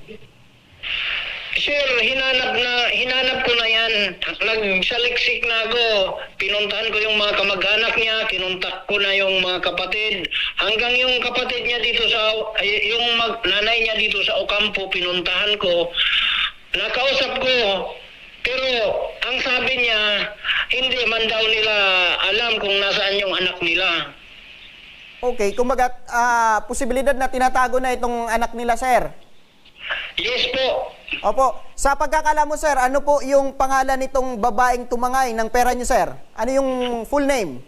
Sir, hinanap ko na yan. Nagsaliksik na ako. Pinuntahan ko yung mga kamag-anak niya, kinuntak ko na yung mga kapatid. Hanggang yung kapatid niya dito yung nanay niya dito sa Ocampo, pinuntahan ko. Nakausap ko. Pero ang sabi niya, hindi man daw nila alam kung nasaan yung anak nila. Okay, kumbaga, posibilidad na tinatago na itong anak nila, sir? Yes po. Opo. Sa pagkakala mo, sir, ano po yung pangalan nitong babaeng tumangay ng pera niyo, sir? Ano yung full name?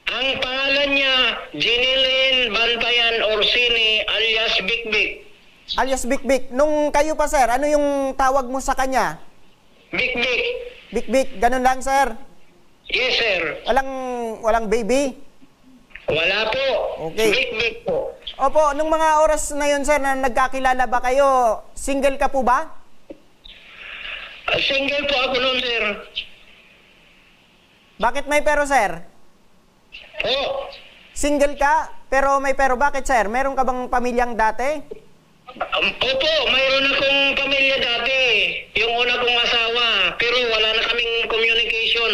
Ang pangalan niya, Jeneline Bantayan Orsini alias Bikbik. Alias Bikbik. Nung kayo pa, sir, ano yung tawag mo sa kanya? Bikbik. Bikbik. Ganun lang, sir? Yes, sir. Walang baby? Wala po. Okay. Big po. Opo, nung mga oras na yun, sir, na nagkakilala ba kayo, single ka po ba? Single po ako noon, sir. Bakit may pero, sir? Po. Single ka, pero may pero. Bakit, sir? Meron ka bang pamilyang dati? Opo, mayroon akong pamilya dati. Yung una kong asawa. Pero wala na kaming communication.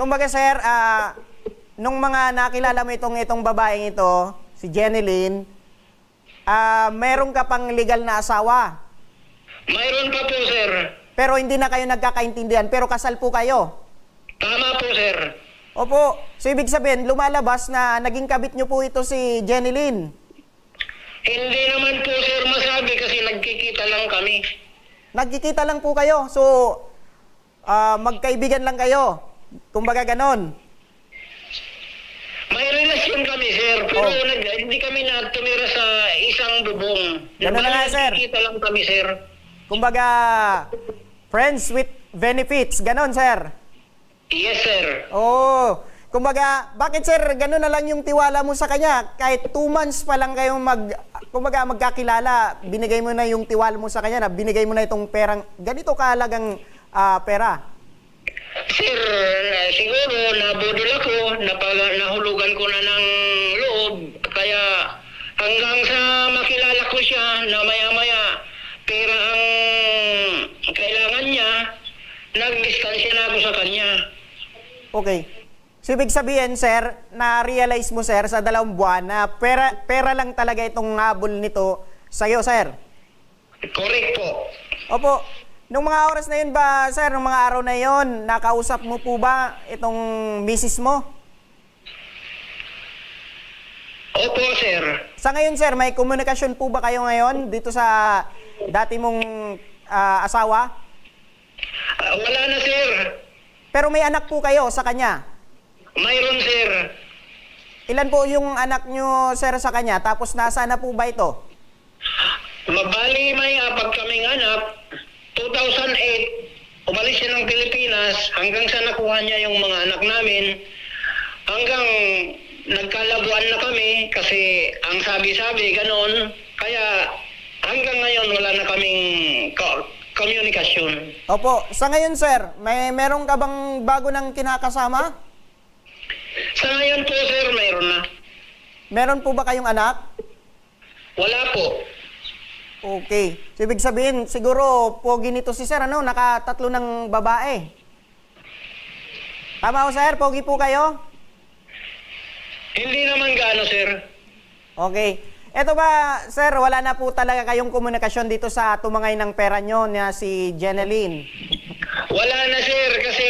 Kumbaga, sir, nung mga nakilala mo itong babaeng ito, si Jeneline, meron ka pang legal na asawa? Mayroon pa po, sir. Pero hindi na kayo nagkakaintindihan, pero kasal po kayo? Tama po, sir. Opo. So, ibig sabihin, lumalabas na naging kabit nyo po ito si Jeneline? Hindi naman po, sir, masabi kasi nagkikita lang kami. Nagkikita lang po kayo? So, magkaibigan lang kayo? Kumbaga ganon? May relasyon kami, sir, pero hindi kami na tumira sa isang bubong. Ganun na nga, sir. Nagkikita lang kami, sir. Kumbaga, friends with benefits. Ganon, sir? Yes, sir. Oo. Kumbaga, bakit, sir, ganon na lang yung tiwala mo sa kanya? Kahit 2 months pa lang kayong magkakilala, binigay mo na yung tiwala mo sa kanya na binigay mo na itong perang, ganito kahalagang pera. Sir, siguro nabudol ako, nahulugan ko na ng loob, kaya hanggang sa makilala ko siya na maya-maya pera ang kailangan niya, nag-distansya na ako sa kanya. Okay. So, ibig sabihin, sir, na-realize mo, sir, sa 2 buwan na pera lang talaga itong habol nito sa'yo, sir? Correct po. Opo. Nung mga oras na yun ba, sir, nung mga araw na yun, nakausap mo po ba itong misis mo? Opo, sir. Sa ngayon, sir, may komunikasyon po ba kayo ngayon dito sa dati mong asawa? Wala na, sir. Pero may anak po kayo sa kanya? Mayroon, sir. Ilan po yung anak nyo, sir, sa kanya? Tapos nasaan na po ba ito? Mabali, may 4 kaming anak. 2008, umalis siya ng Pilipinas hanggang sa nakuha niya yung mga anak namin. Hanggang nagkalabuan na kami kasi ang sabi-sabi, ganon. Kaya hanggang ngayon wala na kaming komunikasyon. Opo. Sa ngayon, sir, meron ka bang bago ng kinakasama? Sa ngayon po, sir, mayroon na. Meron po ba kayong anak? Wala po. Okay. So, ibig sabihin, siguro, pogi nito si sir, ano? Nakatatlo ng babae. Tama ho, sir? Pogi po kayo? Hindi naman gaano, sir. Okay. Eto ba, sir, wala na po talaga kayong komunikasyon dito sa tumangay ng pera nyo na si Jeneline? Wala na, sir, kasi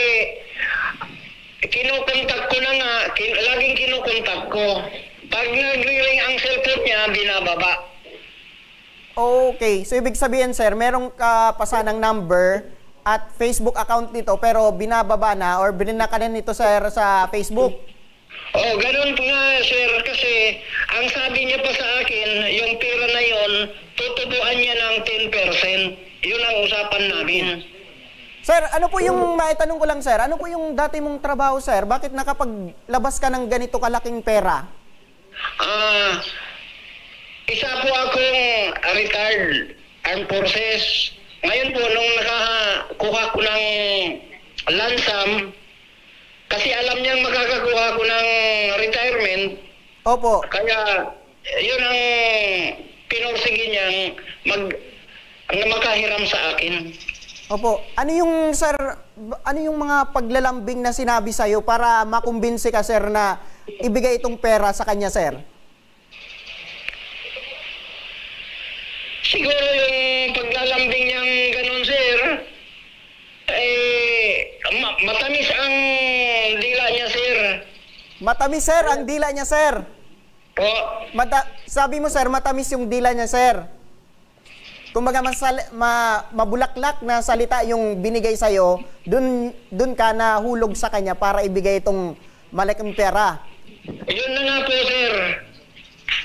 kinukontak ko na nga. Laging kinukontak ko. Pag nagre-ring ang cellphone niya, binababa. Okay. So, ibig sabihin, sir, merong kapasanang number at Facebook account nito pero binababa na or binanakanan nito, sir, sa Facebook? Oh, ganun nga, sir, kasi ang sabi niya pa sa akin, yung pera na yon, tutubuan niya ng 10%. Yun ang usapan namin. Sir, ano po yung, maitanong ko lang, sir, ano po yung dati mong trabaho, sir? Bakit nakapaglabas ka ng ganito kalaking pera? Isa po akong retired armed forces. Ngayon po, nung nakakuha ko ng lansam, kasi alam niyang makakakuha ko ng retirement. Opo. Kaya, yun ang pinorsige niyang makahiram sa akin. Opo. Ano yung, sir, ano yung mga paglalambing na sinabi sa'yo para makumbinsi ka, sir, na ibigay itong pera sa kanya, sir? Siguro yung paglalambing niyang ganun, sir, matamis ang dila niya, sir. Matamis, sir, ang dila niya, sir? Po. Sabi mo, sir, matamis yung dila niya, sir. Kumbaga, mabulaklak na salita yung binigay sa'yo, dun ka nahulog sa kanya para ibigay itong malaking pera. Yun na nga po, sir.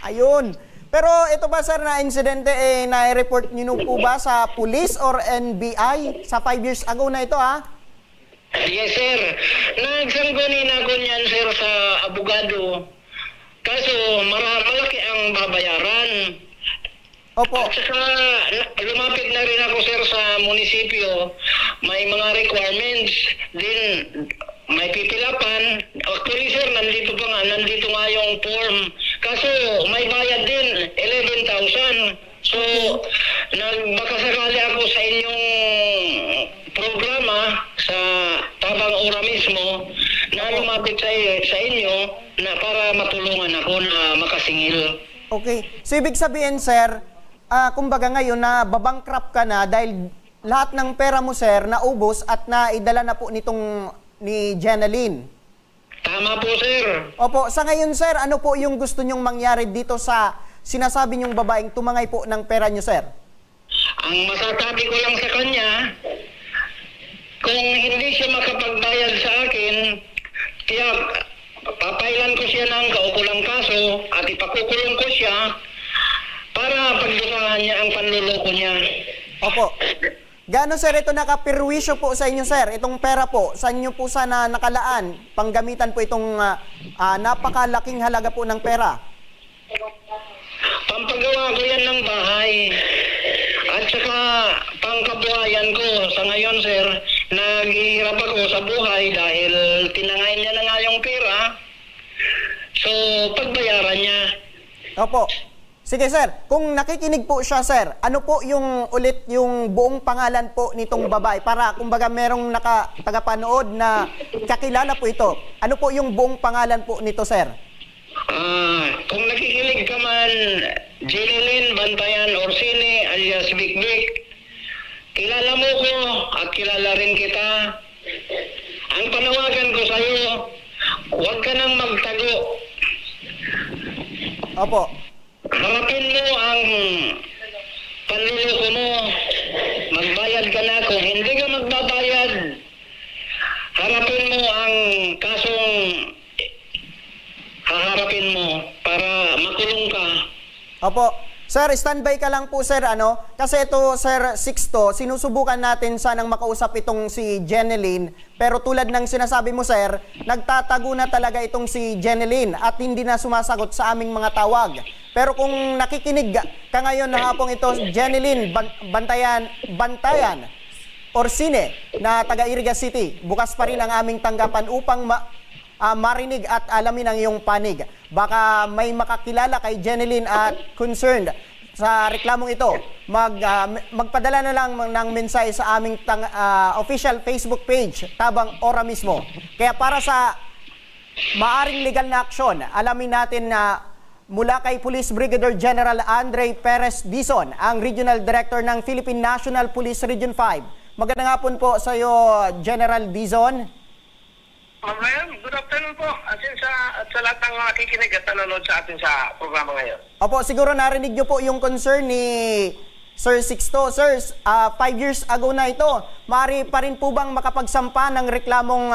Ayun. Pero ito ba, sir, na insidente, na-report niyo po ba sa police or NBI sa 5 years ago na ito, ha? Yes, sir. Nagsanggunin ako niyan, sir, sa abogado. Kaso, malaki ang babayaran. Opo. At saka, lumapit na rin ako, sir, sa munisipyo. May mga requirements. Din, may pipilapan. Actually, sir, nandito nga yung form. Kaso, may bayad din, 11,000. So, baka sakali ako sa inyong programa, sa Tabang Ora mismo, na lumapit sa inyo na para matulungan ako na makasingil. Okay. So, ibig sabihin, sir, kumbaga ngayon na babankrupt ka na dahil lahat ng pera mo, sir, naubos at naidala na po nitong ni Jeneline. Tama po, sir. Opo. Sa ngayon, sir, ano po yung gusto nyong mangyari dito sa sinasabi nyong babaeng tumangay po ng pera nyo, sir? Ang masasabi ko lang sa kanya, kung hindi siya makapagbayad sa akin, kaya papailan ko siya ng kaukulang kaso at ipakukulong ko siya para pagdusahan niya ang panluloko niya. Opo. Gaano, sir, ito nakapirwisyo po sa inyo, sir? Itong pera po, sa inyo po sana nakalaan, panggamitan po itong napakalaking halaga po ng pera? Pampagawa ko yan ng bahay. At saka pangkabuhayan ko. Sa ngayon, sir, naghihirap ako sa buhay dahil tinangay niya na nga yung pera. So, pagbayaran niya. Opo. Sige, sir. Kung nakikinig po siya, sir, ano po yung ulit yung buong pangalan po nitong babae? Para kumbaga merong tagapanood na kakilala po ito. Ano po yung buong pangalan po nito, sir? Kung nakikinig ka man, Jeneline Bantayan Orsini alias Big Big, kilala mo ko at kilala rin kita. Ang panawagan ko sa iyo, huwag ka nang magtago. Opo. Harapin mo ang panluloko mo. Magbayad ka na. Kung hindi ka magbabayad, harapin mo ang kasong haharapin mo para makulong ka. Opo. Sir, standby ka lang po, sir, Kasi ito, Sir Sixto, sinusubukan natin sanang makausap itong si Jeneline. Pero tulad ng sinasabi mo, sir, nagtatago na talaga itong si Jeneline at hindi na sumasagot sa aming mga tawag. Pero kung nakikinig ka ngayon na hapong ito, Jeneline, Bantayan, Orsine, na taga-Iriga City, bukas pa rin ang aming tanggapan upang marinig at alamin ang iyong panig. Baka may makakilala kay Jeneline at concerned sa reklamong ito. Magpadala na lang ng mensahe sa aming official Facebook page, Tabang Ora mismo. Kaya para sa maaring legal na aksyon, alamin natin na mula kay Police Brigadier General Andre Perez Dizon, ang Regional Director ng Philippine National Police Region 5. Magandang hapon po sa iyo, General Dizon. Ma'am, good afternoon po. Sa lahat ng nakikinig at nanonood sa atin sa programa ngayon. Opo, siguro narinig niyo po yung concern ni Sir Sixto. Sir, 5 years ago na ito. Maaari pa rin po bang makapagsampa ng reklamong,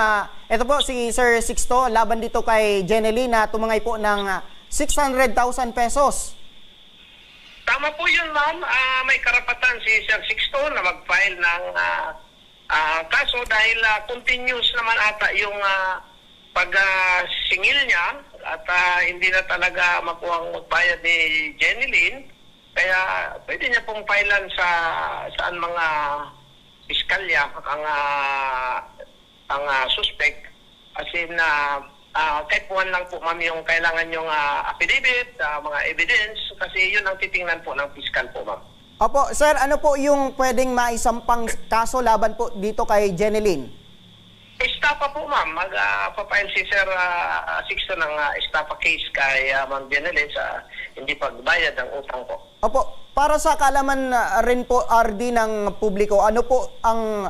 ito po si Sir Sixto, laban dito kay Jeneline na tumangay po ng 600,000 pesos? Tama po yun, ma'am. May karapatan si Sir Sixto na mag-file ng kaso dahil continuous naman ata yung pag-singil niya at hindi na talaga makuhang magbayad ni Jeneline. Kaya pwede niya pong filean sa saan mga piskalya ang suspect. As in, type 1 lang po, ma'am, yung kailangan yung affidavit, mga evidence, kasi yun ang titingnan po ng piskal po, ma'am. Opo, sir, ano po yung pwedeng maisampang kaso laban po dito kay Jeneline? Estafa po, ma'am. Mag-file si Sir Sixto ng estafa case kay Ma'am Jeneline sa hindi pagbayad ng utang po. Opo, para sa kaalaman rin po, RD, ng publiko, ano po ang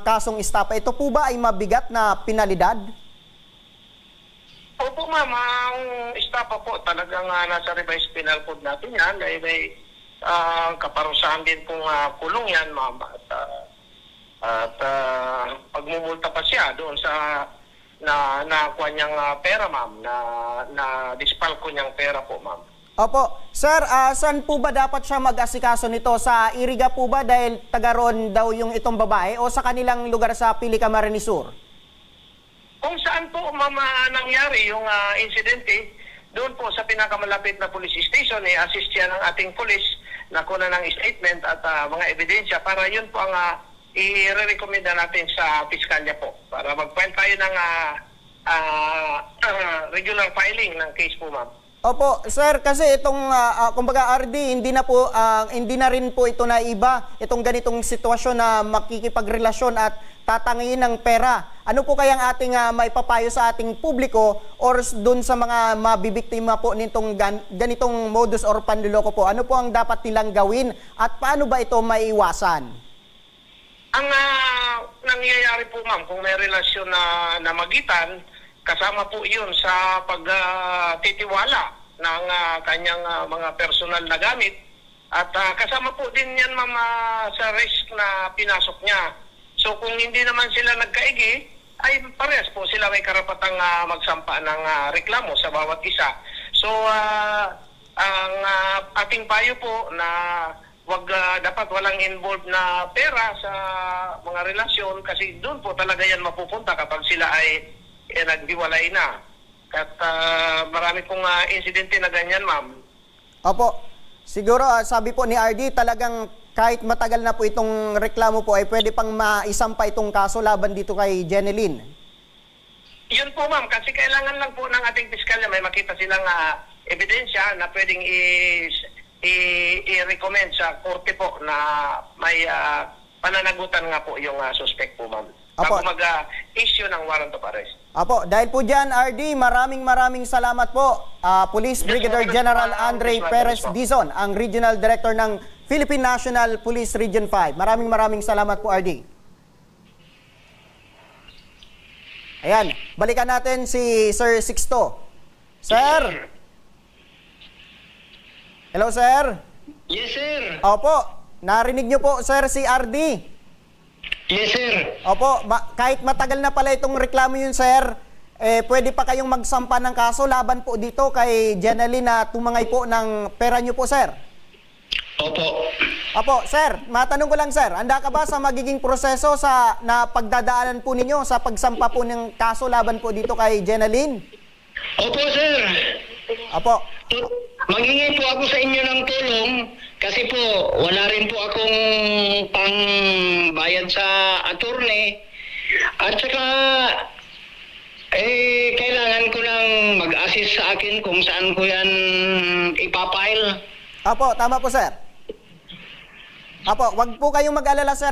kasong estafa? Ito po ba ay mabigat na penalidad? Opo, ma'am. Ang estafa po talagang nasa revised penal code natin yan. Dahil may kaparusahan din pong kulong yan, ma'am. At pagmumulta pa siya doon sa nakuha niyang pera, ma'am, na dispalko niyang pera po, ma'am. Opo. Sir, saan po ba dapat siya mag-asikaso nito? Sa Iriga po ba dahil taga-ron daw yung itong babae o sa kanilang lugar sa Pili, Camarines Sur? Kung saan po, ma'am, nangyari yung insidente, doon po sa pinakamalapit na police station, assist siya ng ating police na kuna ng statement at mga ebidensya para yun po ang i-recommenda natin sa piskalya po para mag-file tayo ng regular filing ng case po, ma'am. Opo, sir, kasi itong kumbaga RD, hindi na rin po ito na iba itong ganitong sitwasyon na makikipagrelasyon at tatangin ng pera. Ano po kayang ating maipapayo sa ating publiko or doon sa mga mabibiktima po nitong ganitong modus or panluloko po? Ano po ang dapat nilang gawin at paano ba ito maiiwasan? Ang nangyayari po, ma'am, kung may relasyon na magitan, kasama po yun sa pagtitiwala ng kanyang mga personal na gamit at kasama po din yan, ma'am, sa risk na pinasok niya. So kung hindi naman sila nagkaigi, ay parehas po sila may karapatang magsampa ng reklamo sa bawat isa. So ang ating payo po na dapat walang involved na pera sa mga relasyon kasi doon po talaga yan mapupunta kapag sila ay naghiwalay na. At marami pong insidente na ganyan, ma'am. Opo. Siguro sabi po ni RD, talagang kahit matagal na po itong reklamo po ay pwede pang maisampa itong kaso laban dito kay Jeneline. Yun po, ma'am, kasi kailangan lang po ng ating piskalya may makita silang ebidensya na pwedeng i-recommend sa korte po na may pananagutan nga po yung suspect po, ma'am. Bago mag-issue ng warrant of arrest. Apo, dahil po dyan, RD, maraming salamat po. Police Brigadier General Andre Perez Dizon, ang Regional Director ng Philippine National Police Region 5. Maraming salamat po, RD. Ayan, balikan natin si Sir Sixto. Sir, Hello, sir. Yes, sir. Opo, narinig nyo po, sir, si RD. Yes, sir. Opo, kahit matagal na pala itong reklamo yun, sir, pwede pa kayong magsampa ng kaso laban po dito kay Jenaline na tumangay po ng pera nyo po, sir. Opo. Opo, sir, matanong ko lang, sir, handa ka ba sa magiging proseso na pagdadaanan po ninyo sa pagsampa po ng kaso laban po dito kay Jenaline? Opo, sir. Opo. Maghingi po ako sa inyo ng tulong kasi po wala rin po akong pangbayad sa attorney at saka kailangan ko nang mag-assist sa akin kung saan ko yan ipapile. Opo, tama po, sir. Opo, wag po kayong mag-alala, sir,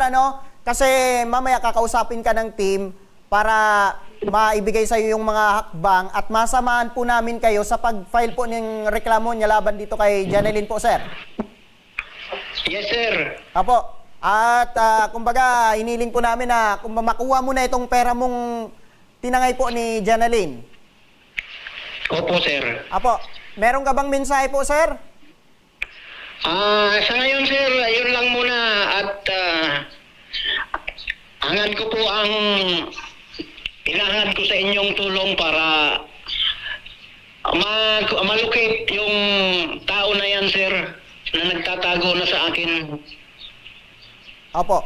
kasi mamaya kakausapin ka ng team para maibigay sa iyo yung mga hakbang at masamahan po namin kayo sa pag-file po ng reklamo niya laban dito kay Jenaline po, sir. Yes, sir. Opo. At kumbaga, hiniling po namin na kung makuha mo na itong pera mong tinangay po ni Jenaline. Opo, sir. Opo. Meron ka bang mensahe po, sir? Sa ngayon, sir, yun lang muna at hangad ko po ang hinahangad ko sa inyong tulong para malocate yung tao na yan, sir, na nagtatago na sa akin. Opo.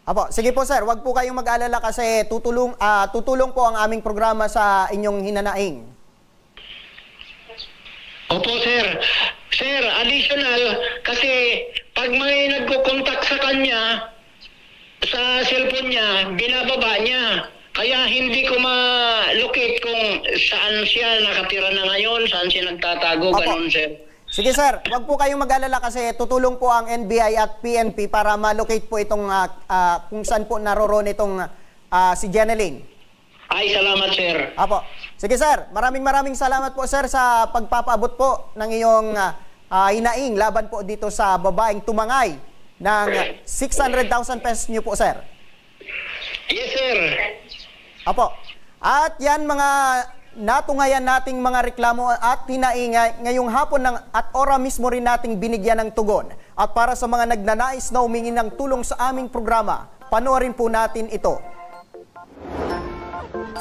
Opo. Sige po, sir. Huwag po kayong mag-alala kasi tutulong po ang aming programa sa inyong hinanaing. Opo, sir. Sir, additional, kasi pag may nagko-contact sa kanya, sa cellphone niya, binababa niya. Kaya hindi ko ma-locate kung saan siya nakatira na ngayon, saan siya nagtatago, ganun, sir. Sige, sir. Huwag po kayong mag-alala kasi tutulong po ang NBI at PNP para ma-locate po itong kung saan po naroroon itong si Jenaline. Ay, salamat, sir. Apo. Sige, sir. Maraming salamat po, sir, sa pagpapaabot po ng iyong hinaing laban po dito sa babaeng tumangay ng 600,000 pesos niyo po, sir. Yes, sir. Apo. At yan mga natungayan nating mga reklamo at hinaingay ngayong hapon at ora mismo rin nating binigyan ng tugon. At para sa mga nagnanais na humingi ng tulong sa aming programa, panoorin po natin ito.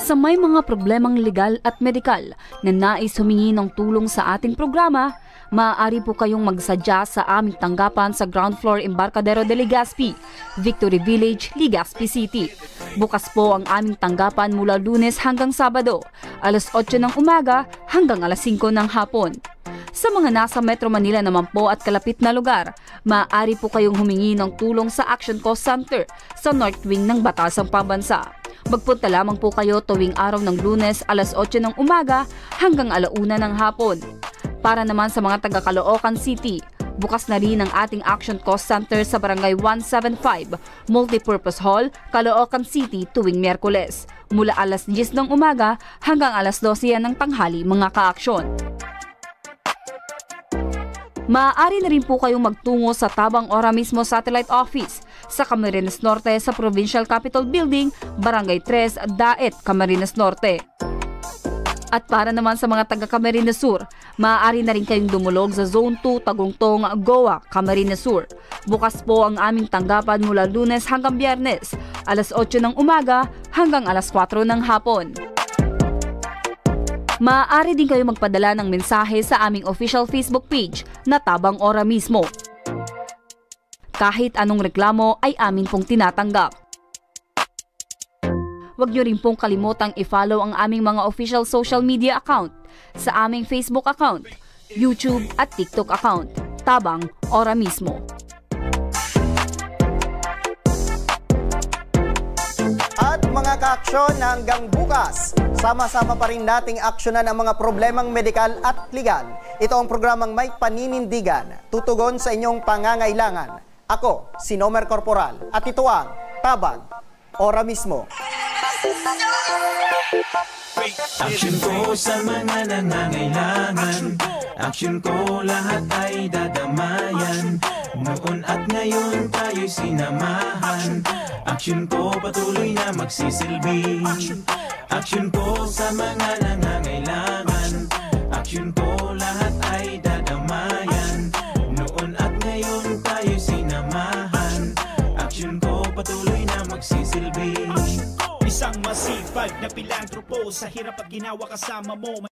Sa may mga problemang legal at medikal na nais humingi ng tulong sa ating programa, maaari po kayong magsadya sa aming tanggapan sa ground floor Embarcadero de Legazpi, Victory Village, Legazpi City. Bukas po ang aming tanggapan mula Lunes hanggang Sabado, alas 8 ng umaga hanggang alas 5 ng hapon. Sa mga nasa Metro Manila naman po at kalapit na lugar, maaari po kayong humingi ng tulong sa Action Call Center sa North Wing ng Batasang Pambansa. Magpunta lamang po kayo tuwing araw ng Lunes alas 8 ng umaga hanggang alauna ng hapon. Para naman sa mga taga Caloocan City, bukas na rin ang ating Action Cost Center sa Barangay 175, Multipurpose Hall, Caloocan City tuwing Miyerkules, mula alas 10 ng umaga hanggang alas 12 ng tanghali mga ka-aksyon. Maaari na rin po kayong magtungo sa Tabang Ora mismo Satellite Office sa Camarines Norte sa Provincial Capitol Building, Barangay 3, Daet, Camarines Norte. At para naman sa mga taga Camarines Sur, maaari na rin kayong dumulog sa Zone 2, Tagungtong, Goa, Camarines Sur. Bukas po ang aming tanggapan mula Lunes hanggang Biyernes, alas 8 ng umaga hanggang alas 4 ng hapon. Maaari din kayo magpadala ng mensahe sa aming official Facebook page na Tabang Ora mismo. Kahit anong reklamo ay amin pong tinatanggap. Huwag niyo rin pong kalimutang i-follow ang aming mga official social media account sa aming Facebook account, YouTube at TikTok account, Tabang Ora mismo. At mga ka-aksyon, hanggang bukas, sama-sama pa rin nating aksyonan ang mga problemang medikal at legal. Ito ang programang may paninindigan, tutugon sa inyong pangangailangan. Ako, si Nomer Corporal, at ito ang Tabang Ora mismo. Action ko sa mga nangangailangan, action ko lahat ay dadamayan. Noon at ngayon tayo'y sinamahan, action ko patuloy na magsisilbi. Action ko sa mga nangangailangan, action ko lahat ay dadamayan. Bald na pilantropo, sa hirap at ginawa kasama mo.